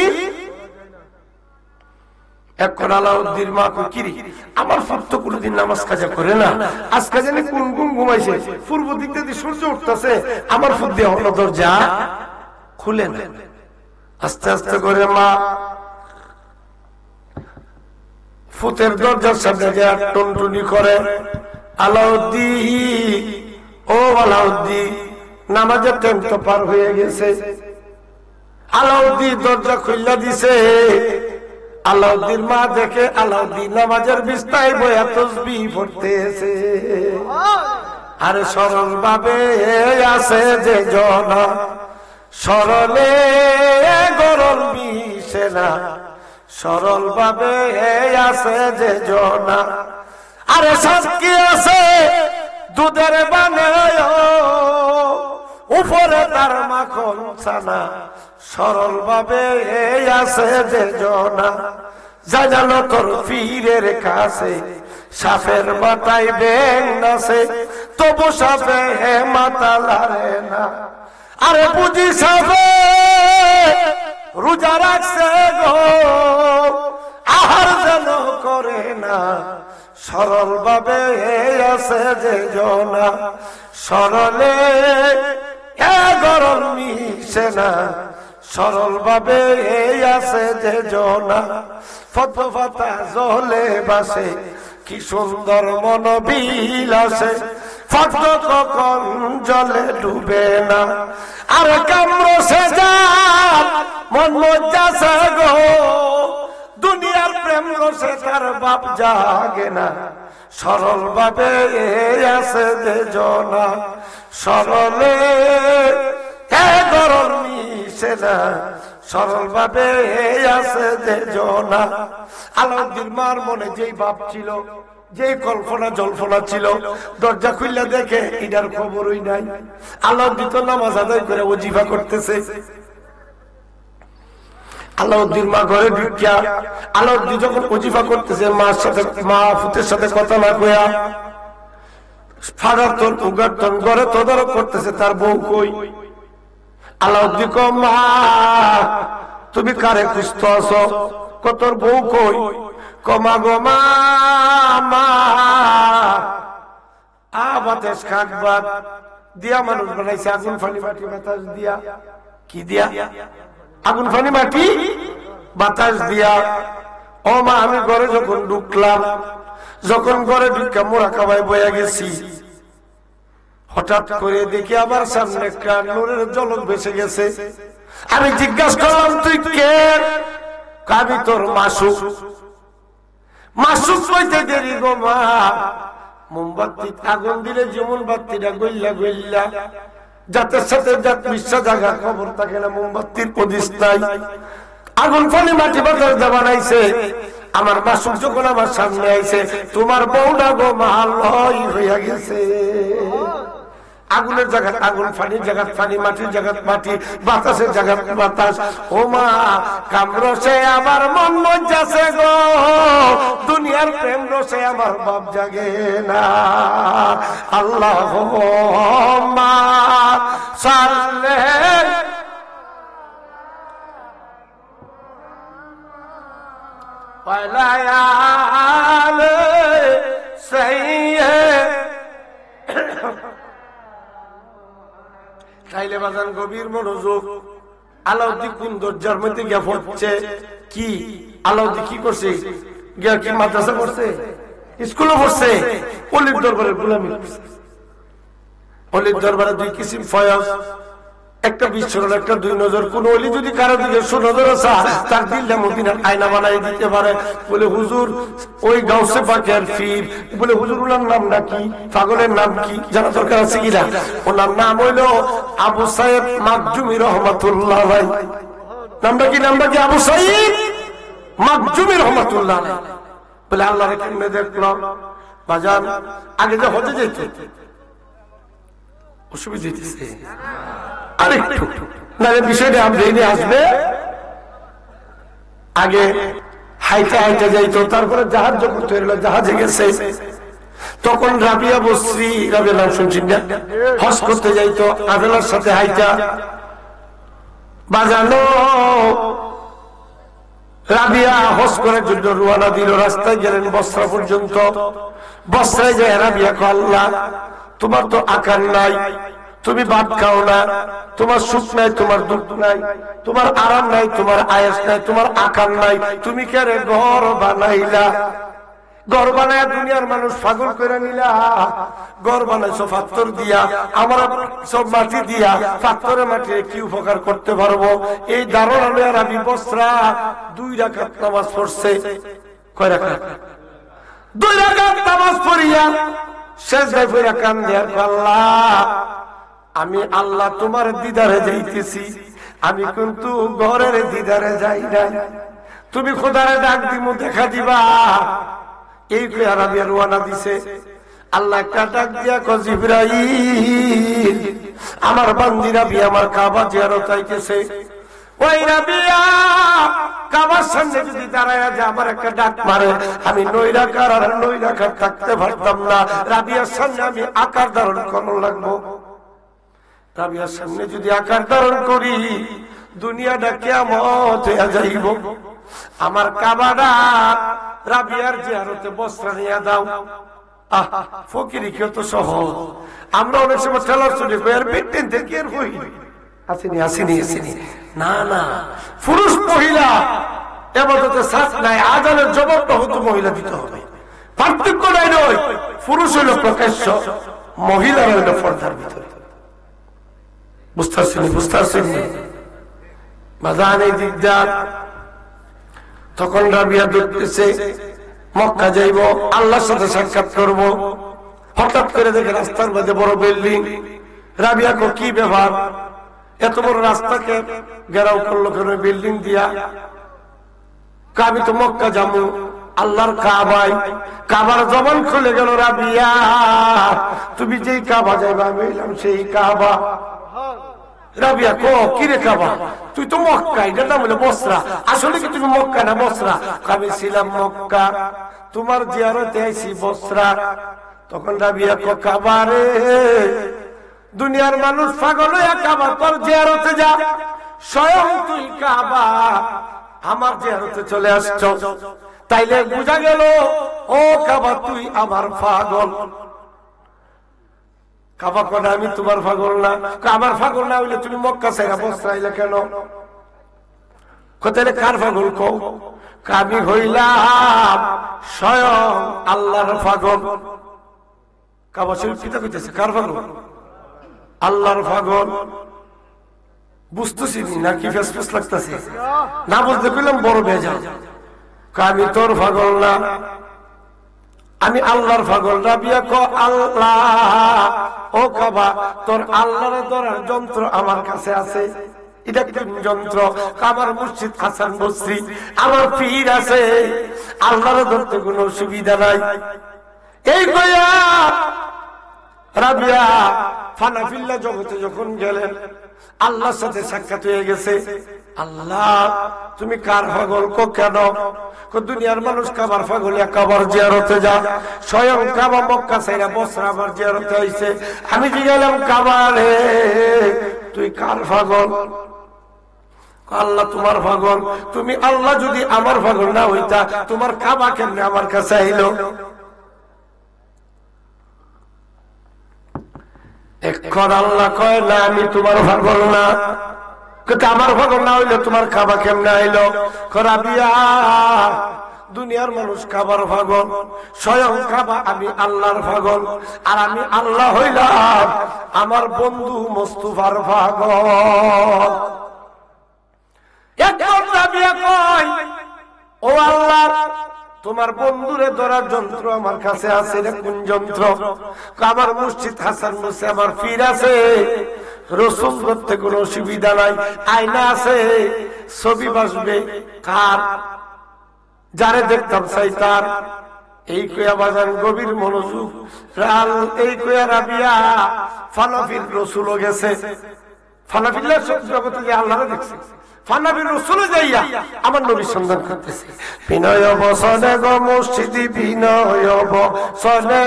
এখন আলাউদ্দিন মা কিরি আমার ফুট তো কোনদিন নামাজ কাজা করে না, আজকে জানি কোন গুম ঘুমাইছে, পূর্ব দিক থেকে সূর্য উঠতেছে, আমার ফুট দিয়ে হলো দরজা খুলে না। আস্তে আস্তে করে মা ফুতের দরজার সামনে যে টনটুনি করে, আলাউদ্দিন ও আলাউদ্দিন নামাজের টাইম তো পার হয়ে গেছে। আলাউদ্দিন দরজা খুললা দিছে। আলাউদ্দিন মা দেখে আলাউদ্দিন নামাজের বিছনায় বইয়া তাসবিহ পড়তেছে। আরে সরল ভাবে আছে যে জনা, সরলে গরল মিশে না, সরল ভাবে আছে যে জনা। আরে সাক্ষী আছে দুধের বানায়, উপরে তার মাখন ছানা, সরল ভাবে আছে যে জনা। জানালো তোর পীরের কাছে সাপের মাথায় ব্যাঙ নাচে, তবু সাপে মাথা লারে না। আরে বুঝি সাপে রোজা রাখছে গো, আহার যেন করে না, সরল ভাবে আছে যে জনা, সরলে গরল মিশে না, সরল ভাবে আছে যে জনা। ফতফাতা জলে বাসে কি সুন্দর মন বিলাসে, ফত কখন জলে ডুবে না। আর কামরসে যার মন মজ্জাসে গো, দুনিয়ার প্রেম রসে তার বাপ জাগে না, সরল ভাবে আছে যে জনা, সরলে গরল মিশে না, সরল ভাবে আছে যে জনা। আলাউদ্দিন মার মনে যেই ভাব ছিল, যেই কল্পনা জল্পনা ছিল, দরজা খুললে দেখে এটার খবরই নাই। আলাউদ্দিন তো নামাজ আদায় করে ওজিফা করতেছে। আলাউদ্দিন মা ঘরে ঢুকিয়া, আলাউদ্দিন যখন ওজিফা করতেছে, মার সাথে মা ফুতের সাথে কথা না কইয়া ফাড়াতন উগাতন ঘরে তদারক করতেছে, তার বউ কই। আলাউদ্দিন কো মা তুমি কারে খুঁজতে আসো? কতর বউ কই? কমা গো মা বাতাস খাক বাত দিয়া মানুষ বানাইছে, আগুন ফানি মাটি বাতাস দিয়া। কি দিয়া? আগুন ফানি মাটি বাতাস দিয়া। ও মা আমি ঘরে যখন ঢুকলাম, যখন ঘরে ঢুকা মোরাকাবায় বয়া গেছি, হঠাৎ করে দেখি আমার সামনে একটা নূরের ঝলক ভেসে গেছে। আমি জিজ্ঞাসা করলাম তুই কে? আমি তোর মাসুক। মাসুক হইতে দেরি গো মা, মোমবাতি আগুন দিলে যেমন বাতিটা গইল্লা গইল্লা, যাতে সাথে যাত মিশা জায়গা খবর থাকে না, মোমবাতির প্রদিশ নাই। আগুন পানি মাটি বাতাস দিয়ে বানাইছে। আমার মাসুক যখন আমার সামনে আইছে, তোমার বউটা গো মাল হইয়া গেছে। আগুনের জায়গা আগুন, পানির জায়গা পানি, মাটির জায়গা মাটি, বাতাসের জায়গা বাতাস। ও মা, কামরসে আমার মন মজ্জাছে গো, দুনিয়ার প্রেম রসে আমার বাপ জাগে না। আল্লাহুম্মা সাল্লি আলা আলি সাইয়্যিদ। খাইলে বাজান গভীর মনোযোগ। আলাউদ্দিন কোন দরজার মধ্যে গিয়া পড়ছে? কি আলাউদ্দিন কি করছে? গিয়া কি মাদ্রাসা করছে? স্কুলে পড়ছে? অলির দরবারে গোলামি করছে। অলির দরবারে দুই কিসিম ফয়জ, একটা বিশ্বরণ, একটা দুই নজর। কোন অলি যদি কারো দিকে সুনজর আসা, তার দিলটা মদিনার আয়না বানাই দিতে পারে। বলে হুজুর ওই গাউসে পাকের পীর, বলে হুজুর ওনার নাম নাকি, পাগলের নাম কি জানা দরকার আছে কিনা? ওনার নাম হইল আবু সাইদ মাকজুমি রহমাতুল্লাহ আলাইহি। নামটা কি? নামটা কি? আবু সাইদ মাকজুমি রহমাতুল্লাহ আলাইহি। বলে আল্লাহর কেমনে দেখলাম বাজান, আগে যে হজে যেত অসুবিধা হইতেছে আরেকটু, নাহলে বিষয়টা ব্রেইনে আসবে। আগে হাইটা হাইটা যাইতো, তারপরে জাহাজ যখন তৈরি হলো, জাহাজে গেছে। তখন রাবিয়া বসরি, রাবিয়া নাম শুনছেন না, হজ করতে যাইতো আবেলার সাথে হাইটা বাজানো। রাবিয়া হজ করার জন্য রওনা দিল। রাস্তায় গেলেন বসরা পর্যন্ত। বসরায় যায় রাবিয়া কয়, আল্লাহ তোমার তো আকার নাই, তুমি ভাত খাও না, তোমার সুখ নাই, তোমার দুঃখ নাই, তোমার আরাম নাই, তোমার আয়াস নাই, তোমার আকার নাই, তুমি কেন ঘর বানাইলা? ঘর বানায় দুনিয়ার মানুষ পাগল করে নিলা। ঘর বানাইছো পাথর দিয়া, আমার সব মাটি দিয়া। পাথরের মাটি কি উপকার করতে পারবো? এই ধারণা লইয়া রাবি বসরা 2 রাকাত নামাজ পড়ছে। কয় রাকাত? 2 রাকাত নামাজ পড়িয়া সেজদায় পড়ে কান্দে আর আল্লাহ, আমি আল্লাহ তোমার দিদারে যাইতেছি, আমি কিন্তু ঘরের দিদারে যাই নাই। তুমি খোদারে ডাক দিমু, দেখা দিবা। এই কইয়া রাবিয়া রওনা দিছে। আল্লাহ একটা ডাক দিয়া কয়, জিবরাইল, আমার বান্দি রাবিয়া আমার কাবা জিয়ারত আইতেছে। ওই রাবিয়া কাবার সামনে যদি দাঁড়ায়া যায়, আমার একটা ডাক মারে, আমি নৈরাকার আর নৈরাকার থাকতে পারতাম না। রাবিয়ার সামনে আমি আকার ধারণ করার লাগবো। রাবিয়ার সামনে যদি আকার ধারণ করি, দুনিয়াটা কিয়ামত হইয়া যাইব। আমার কাবাটা রাবিয়ার জিয়ারতে বস্ত্র নিয়ে দাও। ফকিরি কি তো সহজ? আমরা অনেক সময় ঠেলার চলে আর পেটেন থেকে আর হই আসেনি আসেনি আসেনি। না না, পুরুষ মহিলা এবাদতে সাথ নাই। আজানের জবাবটা হতো মহিলা দিতে হবে, পার্থক্য নাই। নয়, পুরুষ হইল প্রকাশ্য, মহিলা হইল পর্দার ভিতরে। বুঝতে পারছেন? বুঝতে পারছেন? বাজান এই দিকদার। তখন রাবিয়া দেখতেছে মক্কা যাইব, আল্লাহর সাথে সাক্ষাৎ করব। হঠাৎ করে দেখে রাস্তার মধ্যে বড় বিল্ডিং। রাবিয়া কো কি ব্যাপার, এত বড় রাস্তাকে ঘেরাও করলো কেন বিল্ডিং দিয়া? আমি তো মক্কা যাবো, আল্লাহর কাবায়। কাবার জবান খুলে গেল, রাবিয়া তুমি যেই কাবা যাইবা আমি এলাম সেই কাবা। রাবিয়া কো কি রে কাবা? তুই তো মক্কা, এটার নাম হলো বসরা। আসলে কি তুমি মক্কা না বসরা? আমি ছিলাম মক্কা, তোমার জিয়ারতে আইছি বসরা। তখন রাবিয়া কো কাবা রে, দুনিয়ার মানুষ পাগল হইয়া কাবা তোর জিয়ারতে যা, স্বয়ং তুই কাবা আমার জিয়ারতে চলে আসছ। তাইলে বুঝা গেল ও কাবা তুই আমার পাগল। কাবা কনা আমি তোমার পাগল না। আমার পাগল না হইলে তুমি মক্কা ছাইরা বসরা আইলা কেন? কোথায় কার পাগল কও? আমি হইলাম স্বয়ং আল্লাহর পাগল। কাবা শরীফ পিতা কইতেছে কার পাগল? আল্লাহর পাগল। বুঝতেছি নাকি ফেসফেস লাগতেছে? না বুঝতে পেলাম বড় বেজা। আমি তোর পাগল না, আমি আল্লাহর পাগল। রাবিয়া কো আল্লাহ, ও কাবা তোর আল্লাহর ধরার যন্ত্র আমার কাছে আছে। এটা কোন যন্ত্র? আমার মুর্শিদ হাসান বসরি, আমার পীর আছে, আল্লাহর ধরতে কোনো অসুবিধা নাই। এই কইয়া রাবিয়া ফানাফিল্লাহ জগতে যখন গেলেন, আল্লাহর সাথে সাক্ষাৎ হয়ে গেছে। আল্লাহ তুমি কার পাগল? কেন? দুনিয়ার মানুষ কাবার পাগল, কাবার জিয়ারতে যা, স্বয়ং কাবা মক্কা ছাইরা বছর আমার জিয়ারতে আইছে। আমি জিজ্ঞাসলাম কাবা রে তুই কার পাগল? আল্লাহ তোমার পাগল। তুমি আল্লাহ যদি আমার পাগল না হইতা, তোমার কাবা কেমনে আমার কাছে আইলো? এখন আল্লাহ কয় না আমি তোমার পাগল না। আমার পাগল না হইলে তোমার কাবা কেমনে আইলো? রাবিয়া দুনিয়ার মানুষ কাবার পাগল, স্বয়ং কাবা আমি আল্লাহর পাগল। আর আমি আল্লাহ হইলাম আমার বন্ধু মুস্তাফার পাগল। এখন রাবিয়া কয় ও আল্লাহ তোমার বন্ধুরে ধরার যন্ত্র আমার কাছে আছে, রে কোন যন্ত্র? আমার মুর্শিদ হাসান বসে আমার পীর আছে, রসুল করতে কোনো অসুবিধা নাই, আয়না আছে, ছবি বাসবে কার? যারে দেখতাম চাই তার। এই কয়া বাজান গভীর মনোযোগ, এই কয়া রাবিয়া ফানাফির রসুলও গেছে। ফানাফিল্লাহ জগতে যে আল্লাহরে দেখছে, ফানাফির রসুলে যাইয়া আমার নবীর সন্ধান করতেছে। বিনয় বসনে গো মুর্শিদি, বিনয় বসনে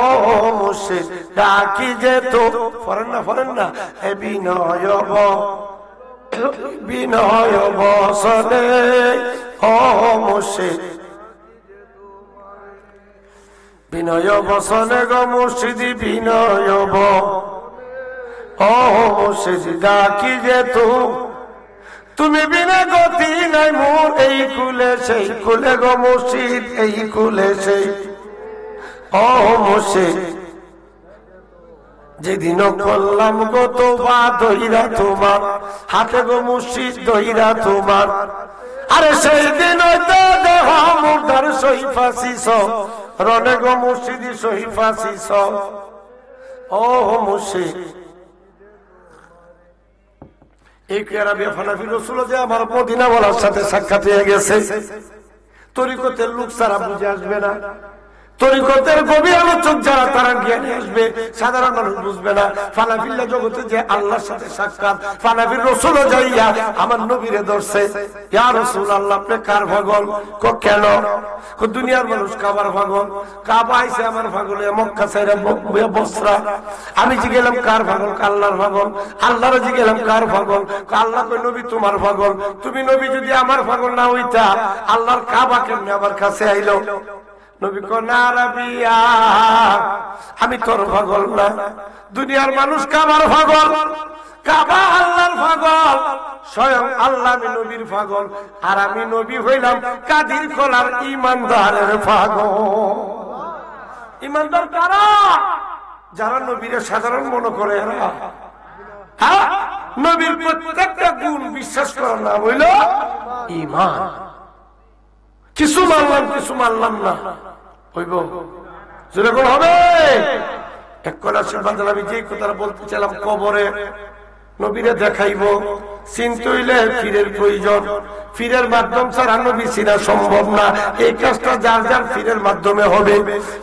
ও মুর্শিদ ডাকি যে তো ফরেন না এ বিনয় বিনয় বসনে ও মুর্শিদ, বিনয় বসনে গো মুর্শিদি, বিনয় ও মুর্শিদ ডাকি যে তো, তুমি বিনা গতি নাই মোর এই কুলে সেই কুলে গো মুর্শিদ, এই কুলে সেই ও মুর্শিদ। যেদিন করলাম গো তোবা দইরা তোমার হাতে গো মুর্শিদ, দইরা তোমার। আরে সেই দিন হইতে দেহ মুর্দার সই ফাঁসিস, রনে গো মুর্শিদি সই ফাঁসিস ও মুর্শিদ। এই কেরাবিয়া ফানাফি রসুল যে আমার মদিনা ওয়ালার সাথে সাক্ষাৎ হয়ে গেছে। তরিকতের লোক ছাড়া বুঝে আসবে না, তরিকতের গভীর আলোচক যারা তারা জ্ঞানে আসবে, সাধারণ মানুষ বুঝবে না। ফানাফিল্লাহ জগতে যে আল্লাহর সাথে সাক্ষাৎ, ফানাফির রসুলও যাইয়া আমার নবীরে ধরছে, ইয়া রাসূলুল্লাহ আপনি কার পাগল? কেন? দুনিয়ার মানুষ কাবার পাগল, কাবা আইছে আমার পাগল, মক্কা ছাইরা বসরা। আমি জিগেলাম কার পাগল? আল্লাহর পাগল। আল্লাহর জিগেলাম কার পাগল? আল্লাহ কই নবী তোমার পাগল। তুমি নবী যদি আমার পাগল না হইতা, আল্লাহর কাবা কেমনে আমার কাছে আইলো? নবী কো না রাবিয়া আমি তোর পাগল না, দুনিয়ার মানুষ কাবার পাগল, কাবা আল্লাহর পাগল, স্বয়ং আল্লাহ আমি নবীর পাগল। আর আমি নবী হইলাম কাদির কলার ইমানদারের পাগল। ইমানদার কারা? যারা নবীরে সাধারণ মনে করে এরা। হ্যাঁ, নবীর প্রত্যেকটা গুণ বিশ্বাস করার নাম হইল ঈমান। কিছু মানলাম কিছু মানলাম না, হইব যেরকম হবে। এক কথা আশীর্বাদ আমি যে কথাটা বলতে চাইলাম, কবরে নবীরে দেখাইব, চিনতে হইলে ফিরের প্রয়োজন। ফিরের মাধ্যম ছাড়া নবী চিনা সম্ভব না। এই কাজটা যার যার ফিরের মাধ্যমে হবে।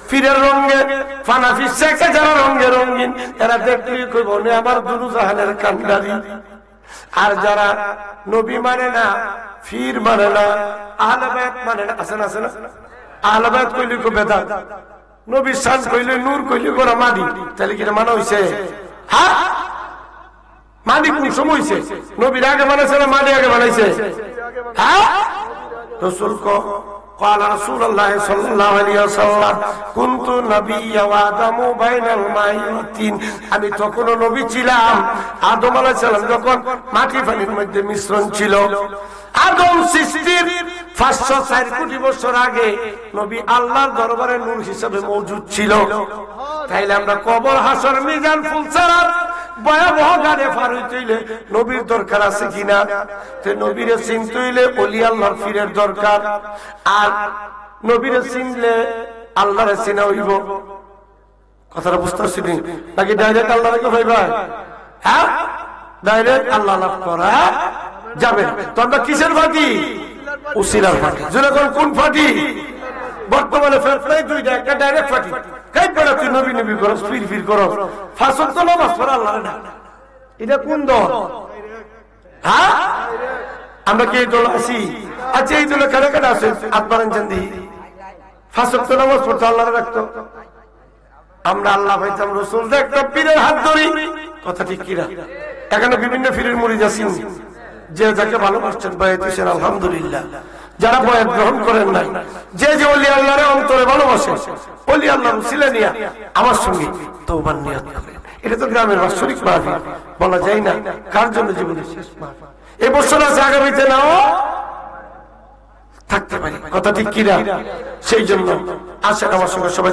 ফিরের রঙে ফানাফি শেখে যারা রঙে রঙিন, এরা দেখলেই কইব আমার দুরুজাহানের কান্ডারি। আর যারা নবী মানে না, ফির মানে না, আহলে বাইত মানে না, আছে না আছে না, আহলে বাইত কইলে কো বেদাত, নবীর শান কইলে নূর কইলে গোরা মাদি, তাহলে কি মানা হইছে? হ্যাঁ, মাদি কোন সময় হইছে? নবীর আগে বানাইছে না মাদি আগে বানাইছে? হ্যাঁ, রাসূল কো قال رسول الله صلى الله عليه وسلم كنت نبيا وآدم بين الماء والطين। আমি তখন নবী ছিলাম, আদম আলাইহিস সালাম যখন মাটি পানির মধ্যে মিশ্রণ ছিল। আদম সৃষ্টির 504 কোটি বছর আগে নবী আল্লাহর দরবারে নূর হিসেবে মওজুদ ছিল। তাইলে আমরা কবর, হাসর, মিজান, ফুলসিরাত ভয়াবহ গাড়ে পার হইতে হইলে নবীর দরকার আছে কিনা? তে নবীরে চিনতে হইলে ওলি আল্লাহর ফিরের দরকার। আর নবীরে চিনলে আল্লাহরে চিনা হইব। কথাটা বুঝতে পারছি নাকি ডাইরেক্ট আল্লাহরে ভাইবা? হ্যাঁ, ডাইরেক্ট আল্লাহ লাভ করা যাবে। তো আমরা কিসের ফাঁকি? উসিলার ফাঁকি। যেরকম কোন ফাঁকি? বর্তমানে ফেরফাই দুইটা, একটা ডাইরেক্ট ফাঁকি। কাই পড়া তুই নবী নবী করস, ফির ফির করস, পাঁচ ওয়াক্ত নামাজ পড়া আল্লাহ না। এটা কোন দল? হ্যাঁ, আমরা কি এই দল আছি? আচ্ছা, এই দলে কারা কারা আছে? আত্মারান চান্দি পাঁচ ওয়াক্ত নামাজ পড়তো, আল্লাহ রাখতো। আমরা আল্লাহ পাইতাম, রসুল দেখতাম, পীরের হাত ধরি। কথা ঠিক কিনা? এখানে বিভিন্ন পীরের মুরিদ আছেন, যে যাকে ভালোবাসছেন বয়াতিছেন, আলহামদুলিল্লাহ। যারা বয়াত গ্রহণ করেন নাই, যে যে ওলি আল্লাহর অন্তরে ভালোবাসেন, ওলি আল্লাহর উসিলা নিয়া আমার সঙ্গে তওবার নিয়ত করেন। এটা তো গ্রামের বাৎসরিক মাহফিল, বলা যায় না কার জন্য জীবনের শেষ মাহফিল। এই বছর আছে, আগামীতে নাও থাকতে পারি। কথা ঠিক কিনা? সেই জন্য আসেন আমার সঙ্গে সবাই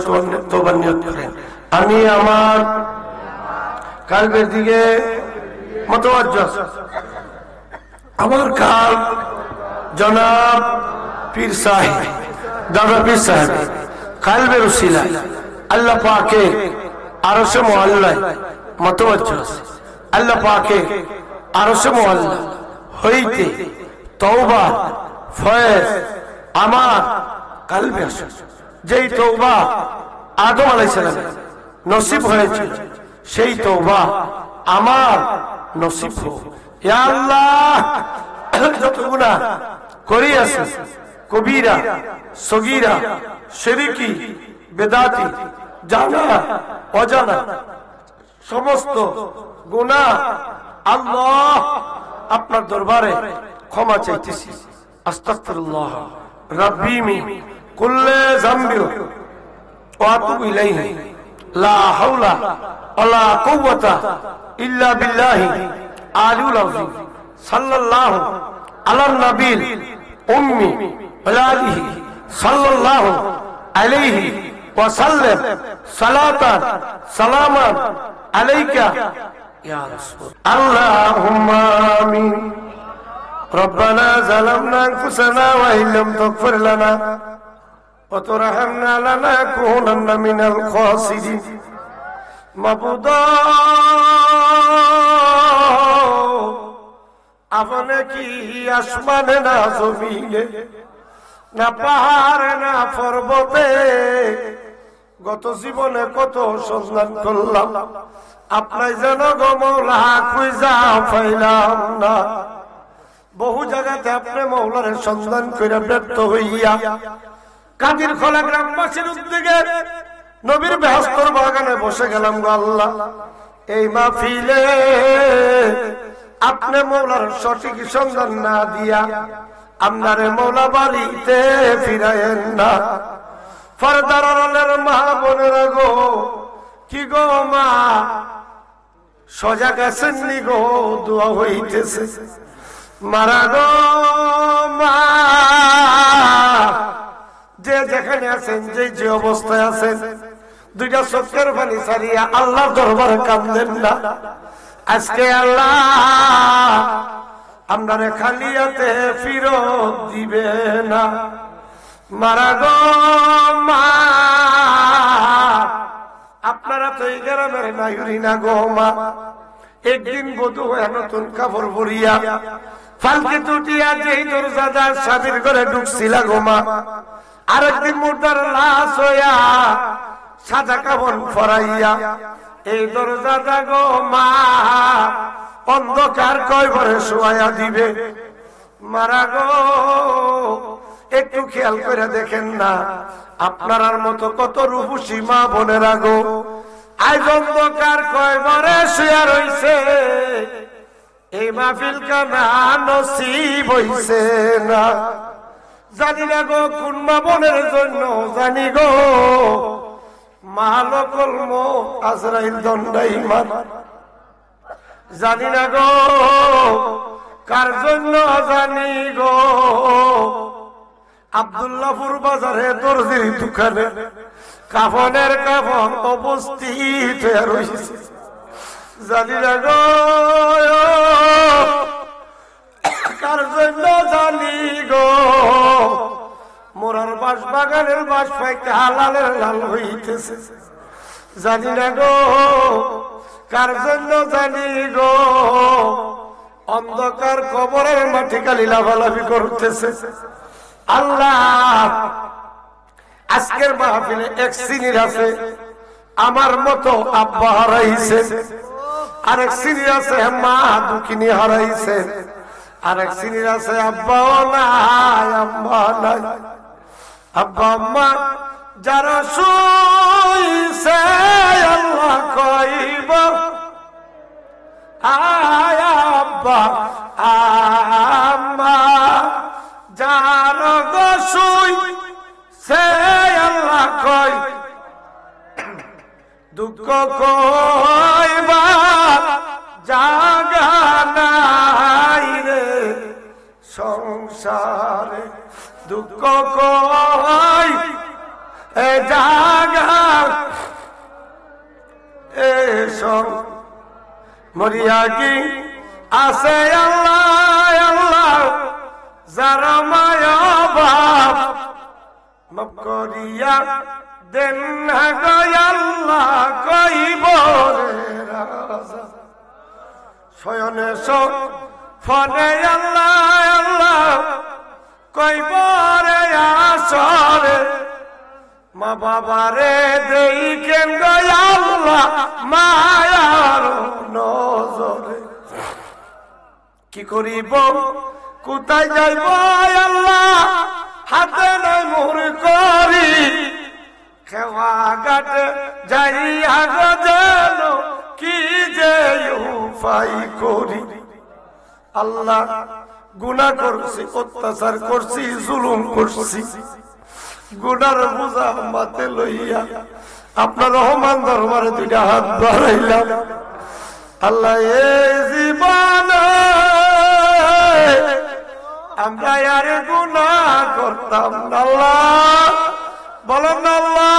তওবার নিয়ত করেন। আমি আমার কালবের দিকে মতওয়াজ্জহ, আমার কাল জনাব পীর সাহেব, দাদা পীর সাহেব কালবের উসিলায় আল্লাহ পাকে আরশে মুআল্লায় মতওয়াজ্জহ আছে। আল্লাহ পাকে আরশে মুআল্লা হইতে তওবা ফয়েজ আমার কালবে আসে। যেই তওবা আদম আলাইহিস সালাম নসিব হয়েছিল, সেই তওবা আমার নসিব হোক। ইয়া আল্লাহ, যত গুনাহ করি আছে, কবিরা সগীরা শিরকি বেদাতি, জানা অজানা সমস্ত গুনাহ আল্লাহ আপনার দরবারে ক্ষমা চাইতেছি। আস্তাগফিরুল্লাহ রাব্বি মিন কুল্লি যামবি ওয়া আতুবু ইলাইহি লা হাওলা ওয়ালা কুওয়াতা ইল্লা বিল্লাহি আলিউল আযীম। সাল্লাল্লাহু আলা নবিল উম্মি ওয়া আলিহি সাল্লাল্লাহু আলাইহি ওয়া সাল্লাম সালাতান সালামান আলাইকা ইয়া রাসূল। আল্লাহুম্মা আমিন। ربنا ظلمنا أنفسنا وإن لم تغفر لنا وترحمنا لنكونن من الخاسرين। মাবুদা, আপনি কি আসমানে না জমিনে না পাহাড়ে না পর্বতে গত জীবনে কত সন্ধান করলাম, আপনার যেন গো মওলা খুঁজা পাইলাম না। বহু জায়গাতে আপনি মওলার সন্ধান করে ব্যর্থ হইয়া কাদির খোলা গ্রামবাসীর উদ্যোগে নবীর বেহেশতের বাগানে বসে গেলাম গো আল্লাহ। এই মাহফিলে আপনি মওলার সঠিক সন্ধান না দিয়া আপনারে মওলা বাড়িতে ফিরায়েন না। পর্দার আড়ালের মা বোনেরা গো, কি গো মা সজাগ আছেন নি গো? দোয়া হইতেছে। মারা গো মা, যে যেখানে আছেন, যে অবস্থায় আছেন, দুইটা চোখের পানি ছাড়িয়া আল্লাহর দরবারে কাঁদেন না। আজকে আল্লাহ আপনারে খালি হাতে ফিরত দিবে না। মারা গো মা, আপনারা তো এই গ্রামের নাইরি না গো মা। একদিন বধূ হয়ে নতুন কাপড় পরিয়া ফালকে টুটিয়া যেই দরজাদার স্বামীর ঘরে ঢুকছিলা গো মা, আরেকদিন মুর্দার লাশ হইয়া সাদা কাপড় পরাইয়া এই দরজাদা গো মা অন্ধকার কয় ঘরে শোয়া দিবে। মারা গো, একটু খেয়াল করে দেখেন না, আপনার মতো কত রূপসী মা বোনেরা গো আজ অন্ধকার কয় ঘরে শুয়া রইছে। এই মাহফিল কানা নসিব হইছে না। জানি না গো কোন মা বোনের জন্য, জানি গো মালকুল মউত আজরাইল দণ্ডায়মান। জানি না গো কার জন্য, জানি গো আব্দুল্লাহপুর বাজারে দর্জির দোকানে কাফনের কাফন উপস্থিত হয়ে রয়েছে। জানি না গো কার জন্য, জানি গো মোরার বাস বাগানের বাস পাইতে হালালের লাল হইতেছে। জানি না গো কার জন্য জানি গো, অন্ধকার কবরের মাটি খালি লাফালাফি করতেছে। আল্লাহ, আজকের মাহফিলে এক শ্রেণীর আছে আমার মতো আব্বা হারাইছে, আরেক শ্রেণীর আছে মা দুঃখিনী হারাইছে, আরেক শ্রেণীর আছে আব্বাও নাই আম্মা নাই। আব্বা আম্মা যারা শুইছে আল্লাহ কইব আয় আব্বা আম্মা যারা গো শুইছে আল্লাহ কই দুঃখ কইবা জাগা নাই রে সংসারে, দুঃখ কই এ জাগা এ মরিয়া কি আছে আল্লাহ আল্লাহ যারা মায়া বাপ মাফ করিয়া দেন না গো আল্লাহ কইব রে রাজা শয়নে ফনে আল্লাহ আল্লাহ কইব রে আসরে মা বাবারে দেখেন গো আল্লাহ মায়ার নজরে। কি করিব কোথায় যাইব আল্লাহ হাতে নাই মোর করি, খেওয়া ঘাটে যাইয়া গো যেন কি যে উপায় করি। আল্লাহ গুনাহ করছি, অত্যাচার করছি, জুলুম করছি, গুনার বোঝা মাথে লইয়া আপনার রহমান দরবারে দুইটা হাত বাড়াইলাম। আল্লাহ এই জীবনে আমরা আর গুনাহ করতাম না আল্লাহ, বলেন আল্লাহ।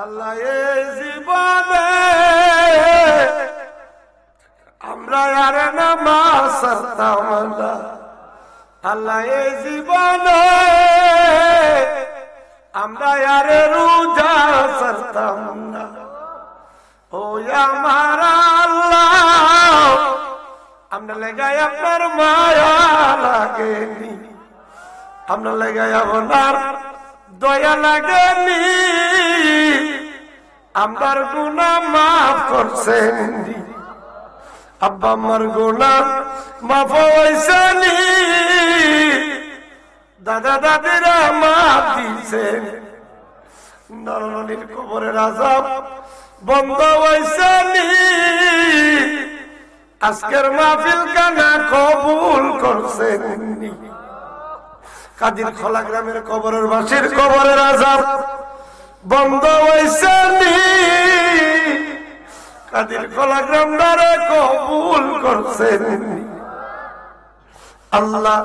আল্লাহ এই জীবনে আমরা আর নামাজ ছাড়তাম না আল্লাহ, এই জীবনে আমরা আর রোজা ছাড়তাম না। ও আমার আল্লাহ, আমরা লেগাই আপনার মায়া লাগেনি, আমরা লেগাই আপনার দয়া লাগেনি, আমার গুনাহ মাফ করছেন, আব্বা আমার গুনাহ মাফ হইছেনি, দাদা দাদিরা মাফ দিছেন, নরনারীর কবরের আযাব বন্ধ হইছেনি, আজকের মাহফিল কানা কবুল করছেন। কাদির খোলা গ্রামের কবরের বাসীর কবরের আযাব বন্ধ হইছেনি, কাদির খোলা গ্রামদারে কবুল করছেন। আল্লাহ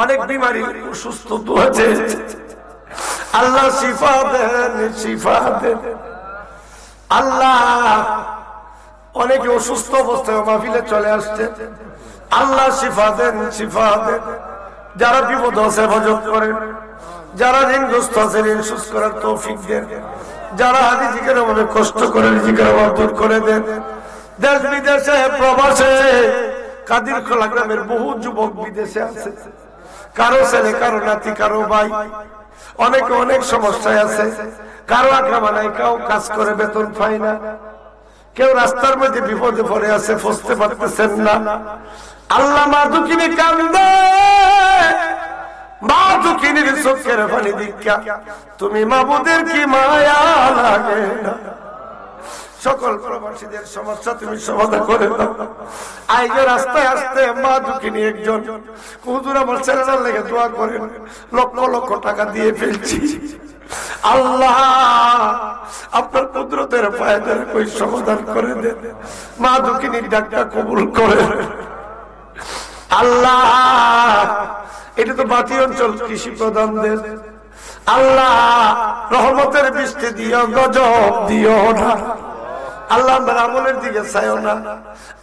অনেক বিমারি অসুস্থ হয়েছে, আল্লাহ শিফা দেন, শিফা দেন। আল্লাহ অনেকে অসুস্থ অবস্থায় মাহফিলে চলে আসছে, আল্লাহ শিফা দেন, শিফা দেন। যারা বিপদ আছে হেফাজত করেন, যারা ঋণগ্রস্ত আছে ঋণ শোধ করার তৌফিক দেন, যারা হাজি জিকির ভাবে কষ্ট করে জিকির ভাব দূর করে দেন। দেশ বিদেশে প্রবাসে কাদির খোলা গ্রামের বহু যুবক বিদেশে আছে, কারো ছেলে, কারো নাতি, কারো ভাই, অনেকে অনেক সমস্যায় আছে, কারো আগ্রহ নাই, কেউ কাজ করে বেতন পায় না, কেউ রাস্তার মধ্যে বিপদে পড়ে আছে, ফসতে পারতেছেন না। আল্লাহ মা দুঃখিনী কান্দে, মা দুঃখিনীর চোখের পানি দীক্ষা তুমি মাবুদের কি মায়া লাগে না। সকল প্রবাসীদের সমস্যা তুমি সমাধান করে দাও। আইজে রাস্তায় আসতে মা দুঃখিনী একজন হুজুর আমার ছেলেটার লেগে দোয়া করেন, লক্ষ লক্ষ টাকা দিয়ে ফেলছি, আল্লাহ আপনার কুদরতের পায়ে ধরে কই সমাধান করে দেন, মা দুঃখিনীর ডাকটা কবুল করে। আল্লাহ এটা তো বাতি অঞ্চল, কৃষি প্রধান দেশ, আল্লাহ রহমতের বৃষ্টি দিও, গজব দিও না আল্লাহ। আমরা আমলের দিকে চাইও না,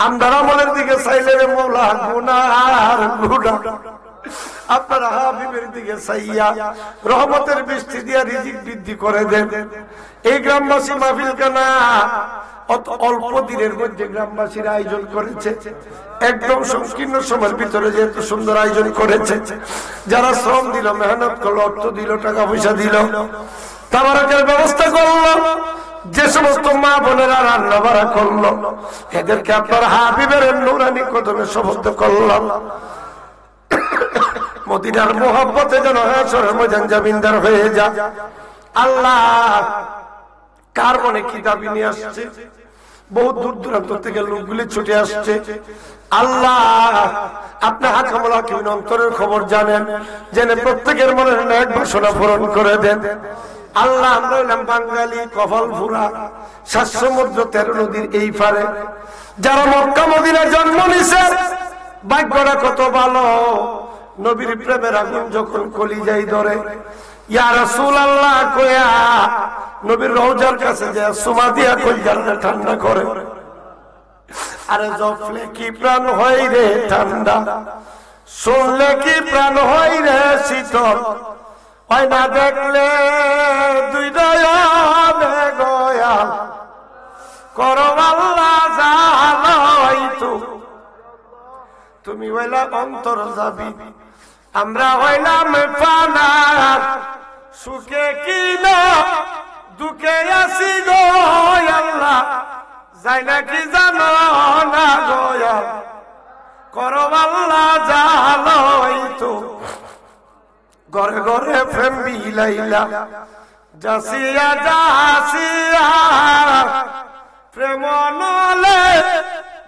আমরা আমলের দিকে চাইলে রে মৌলা গুনার গুনাহ আপনার হাবিবের দিকে চাইয়া রহমতের বৃষ্টি দিয়া রিজিক বৃদ্ধি করে দেন। এই গ্রামবাসী মাহফিল কানা অত অল্প দিনের মধ্যে গ্রামবাসীর আয়োজন করেছে, একদম সংকীর্ণ সময়ের ভিতরে যেহেতু সুন্দর আয়োজন করেছে, যারা শ্রম দিল, মেহনত করলো, অর্থ দিল, টাকা পয়সা দিল, তাবারকের ব্যবস্থা করলো, যে সমস্ত মা বোনেরা রান্না বাড়া করলো, এদেরকে আপনার হাবিবের নূরানি কদমে শপথ করলাম মদিনার মোহাব্বতে যেন হাসরের ময়দান জামিনদার হয়ে যা। আল্লাহ কার মনে কি দাবি নিয়ে আসছে, বহুত দূর দূরান্ত থেকে লোকগুলি ছুটে আসছে। আল্লাহ আপনি হাকামুল হাকিমিন অন্তরের খবর জানেন, জেনে প্রত্যেকের মনের ন্যাক বাসনা পূরণ করে দেন। আল্লাহ আমরা হইলাম বাঙালি, কপাল ফুরা, 7 সমুদ্র 13 নদীর এই পারে, যারা মক্কা মদিনায় জন্ম নিছে, ভাগ্যটা কত ভালো। নবীর প্রেমের আগুন যখন কলিজায় ধরে, ইয়া রাসূলুল্লাহ কইয়া নবীর রওজার কাছে যায় সুমা দিয়া কলিজাটা ঠান্ডা করে। আরে জপলে কি প্রাণ হয় রে ঠান্ডা, শুনলে কি প্রাণ হয় রে শীতল, হয় না দেখলে দুই দয়ালে গয়াল, করো আল্লাহ জানাইতো। তুমি হইলা অন্তর যাবি, আমরা হইলাম পানা, সুখে কি না দুঃখে আসি গো আল্লাহ, যাই নাকি জানো না গয়া, করো আল্লাহ জানাইতো। ঘরে ঘরে প্রেম বিলাইলা, যাসিয়া যাসিয়া প্রেম নলে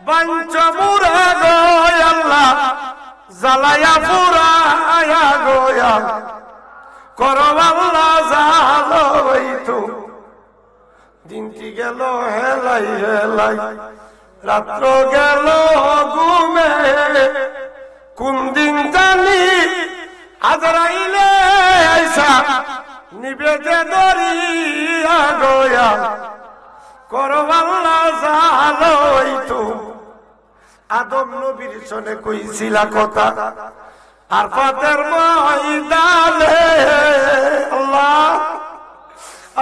বাঞ্চ মুরা গো আল্লাহ, জ্বালায়া পুরায়া গোয়া, করো আল্লাহ জানাইতো। দিনটি গেল হেলাই হেলাই, রাত্র গেল ঘুমে, কোন দিন জানি আজরাইলে আইসা নিবে যে দরিয়া গোয়া, করো আল্লাহ জানাইতো। আদম নবীর সনে কইছিল কথা, আর ফাতের ময়দানে আল্লাহ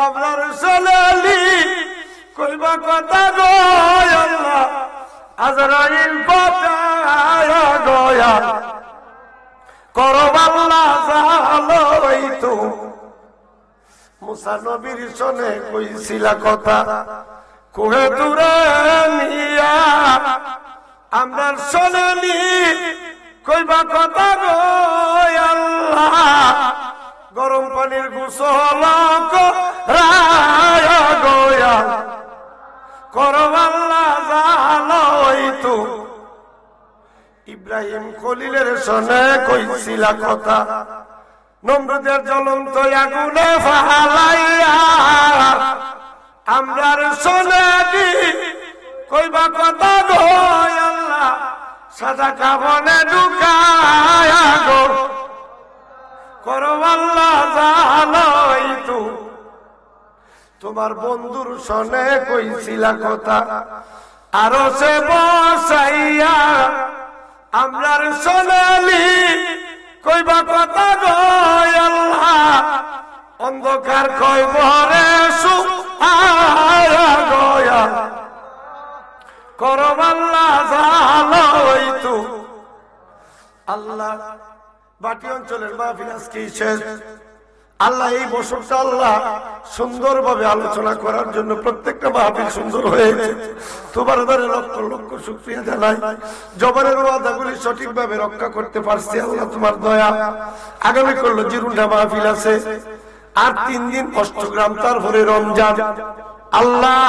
আপনার সোনালি কইবা কথা গো আল্লাহ, আজরাইল পাতায়া গোয়া, করো আল্লাহ জানাইতো। মুসা নবীর সনে কইছিল কথা, কুহে দূরে নিয়া আমরার সোনালি কইবা কথা গো আল্লাহ, গরম পানির গোসল করায়া গোয়া, করো আল্লাহ জানাইতো। ইব্রাহিম খলিলের সনে কইছিল কথা, নমরুদের জ্বলন্ত আগুনে ফালাইয়া আমরার সোনালি কইবা কথা গো আল্লাহ, সাদা কাফনে ঢুকায়া গো, করো আল্লাহ জানাইতো। তোমার বন্ধুর সনে কইছিল কথা, আরো সে বসাইয়া আমরার সোনালি কইবা কথা গো আল্লাহ, অন্ধকার কই ভরে সুআয়া গোয়া, করো আল্লাহ জানাইতো। আল্লাহ বাটি অঞ্চলের মাহফিল আজকে শেষ। আল্লাহ এই বছরটা আল্লাহ সুন্দরভাবে আলোচনা করার জন্য প্রত্যেকটা মাহফিল সুন্দর হয়েছে। তোমার দ্বারা লক্ষ লক্ষ শুকরিয়া জানাই। জবানের ওয়াদাগুলি সঠিকভাবে রক্ষা করতে পারছি আল্লাহ তোমার দয়া। আগামী করলো জিরুন্ডা মাহফিল আছে, আর 3 দিন অষ্টগ্রাম, তারপরে রমজান। আল্লাহ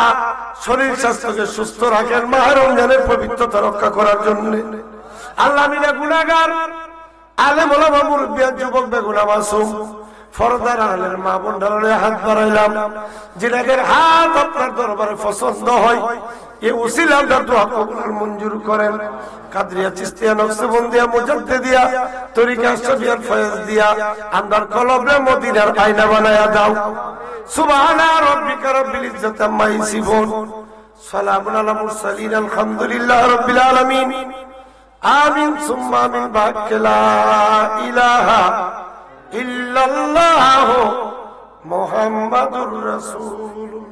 শরীর স্বাস্থ্যকে সুস্থ রাখেন মাহে রমজানের পবিত্রতা রক্ষা করার জন্য। আল্লাহ মিনা গুনাহগার, আলেম ওলামা মুরব্বি যুবক বেগুনা মাসুম ফরদার আলের মা বোনদের হাত বাড়াইলাম, যিনাদের হাত আপনার দরবারে পছন্দ হয়, এই উসিলার দোয়া কবুল মঞ্জুর করেন। কাদরিয়া, চিশতিয়া, নকশবন্দিয়া, মুজাদ্দিদিয়া, তরিকা শফিয়ার ফয়েজ দিয়া আমরার কলবে মদিনার আয়না বানায়া দাও। সুবহানা রাব্বিকা রাব্বিল ইজ্জাতি আম্মা ইয়াসিফুন, সালামুন আলাল মুরসালিন, আলহামদুলিল্লাহি রাব্বিল আলামিন। আমিন সুম্মা আমিন বাক্যে লা ইলাহা ইল্লাল্লাহ মুহাম্মাদুর রাসূলুল্লাহ।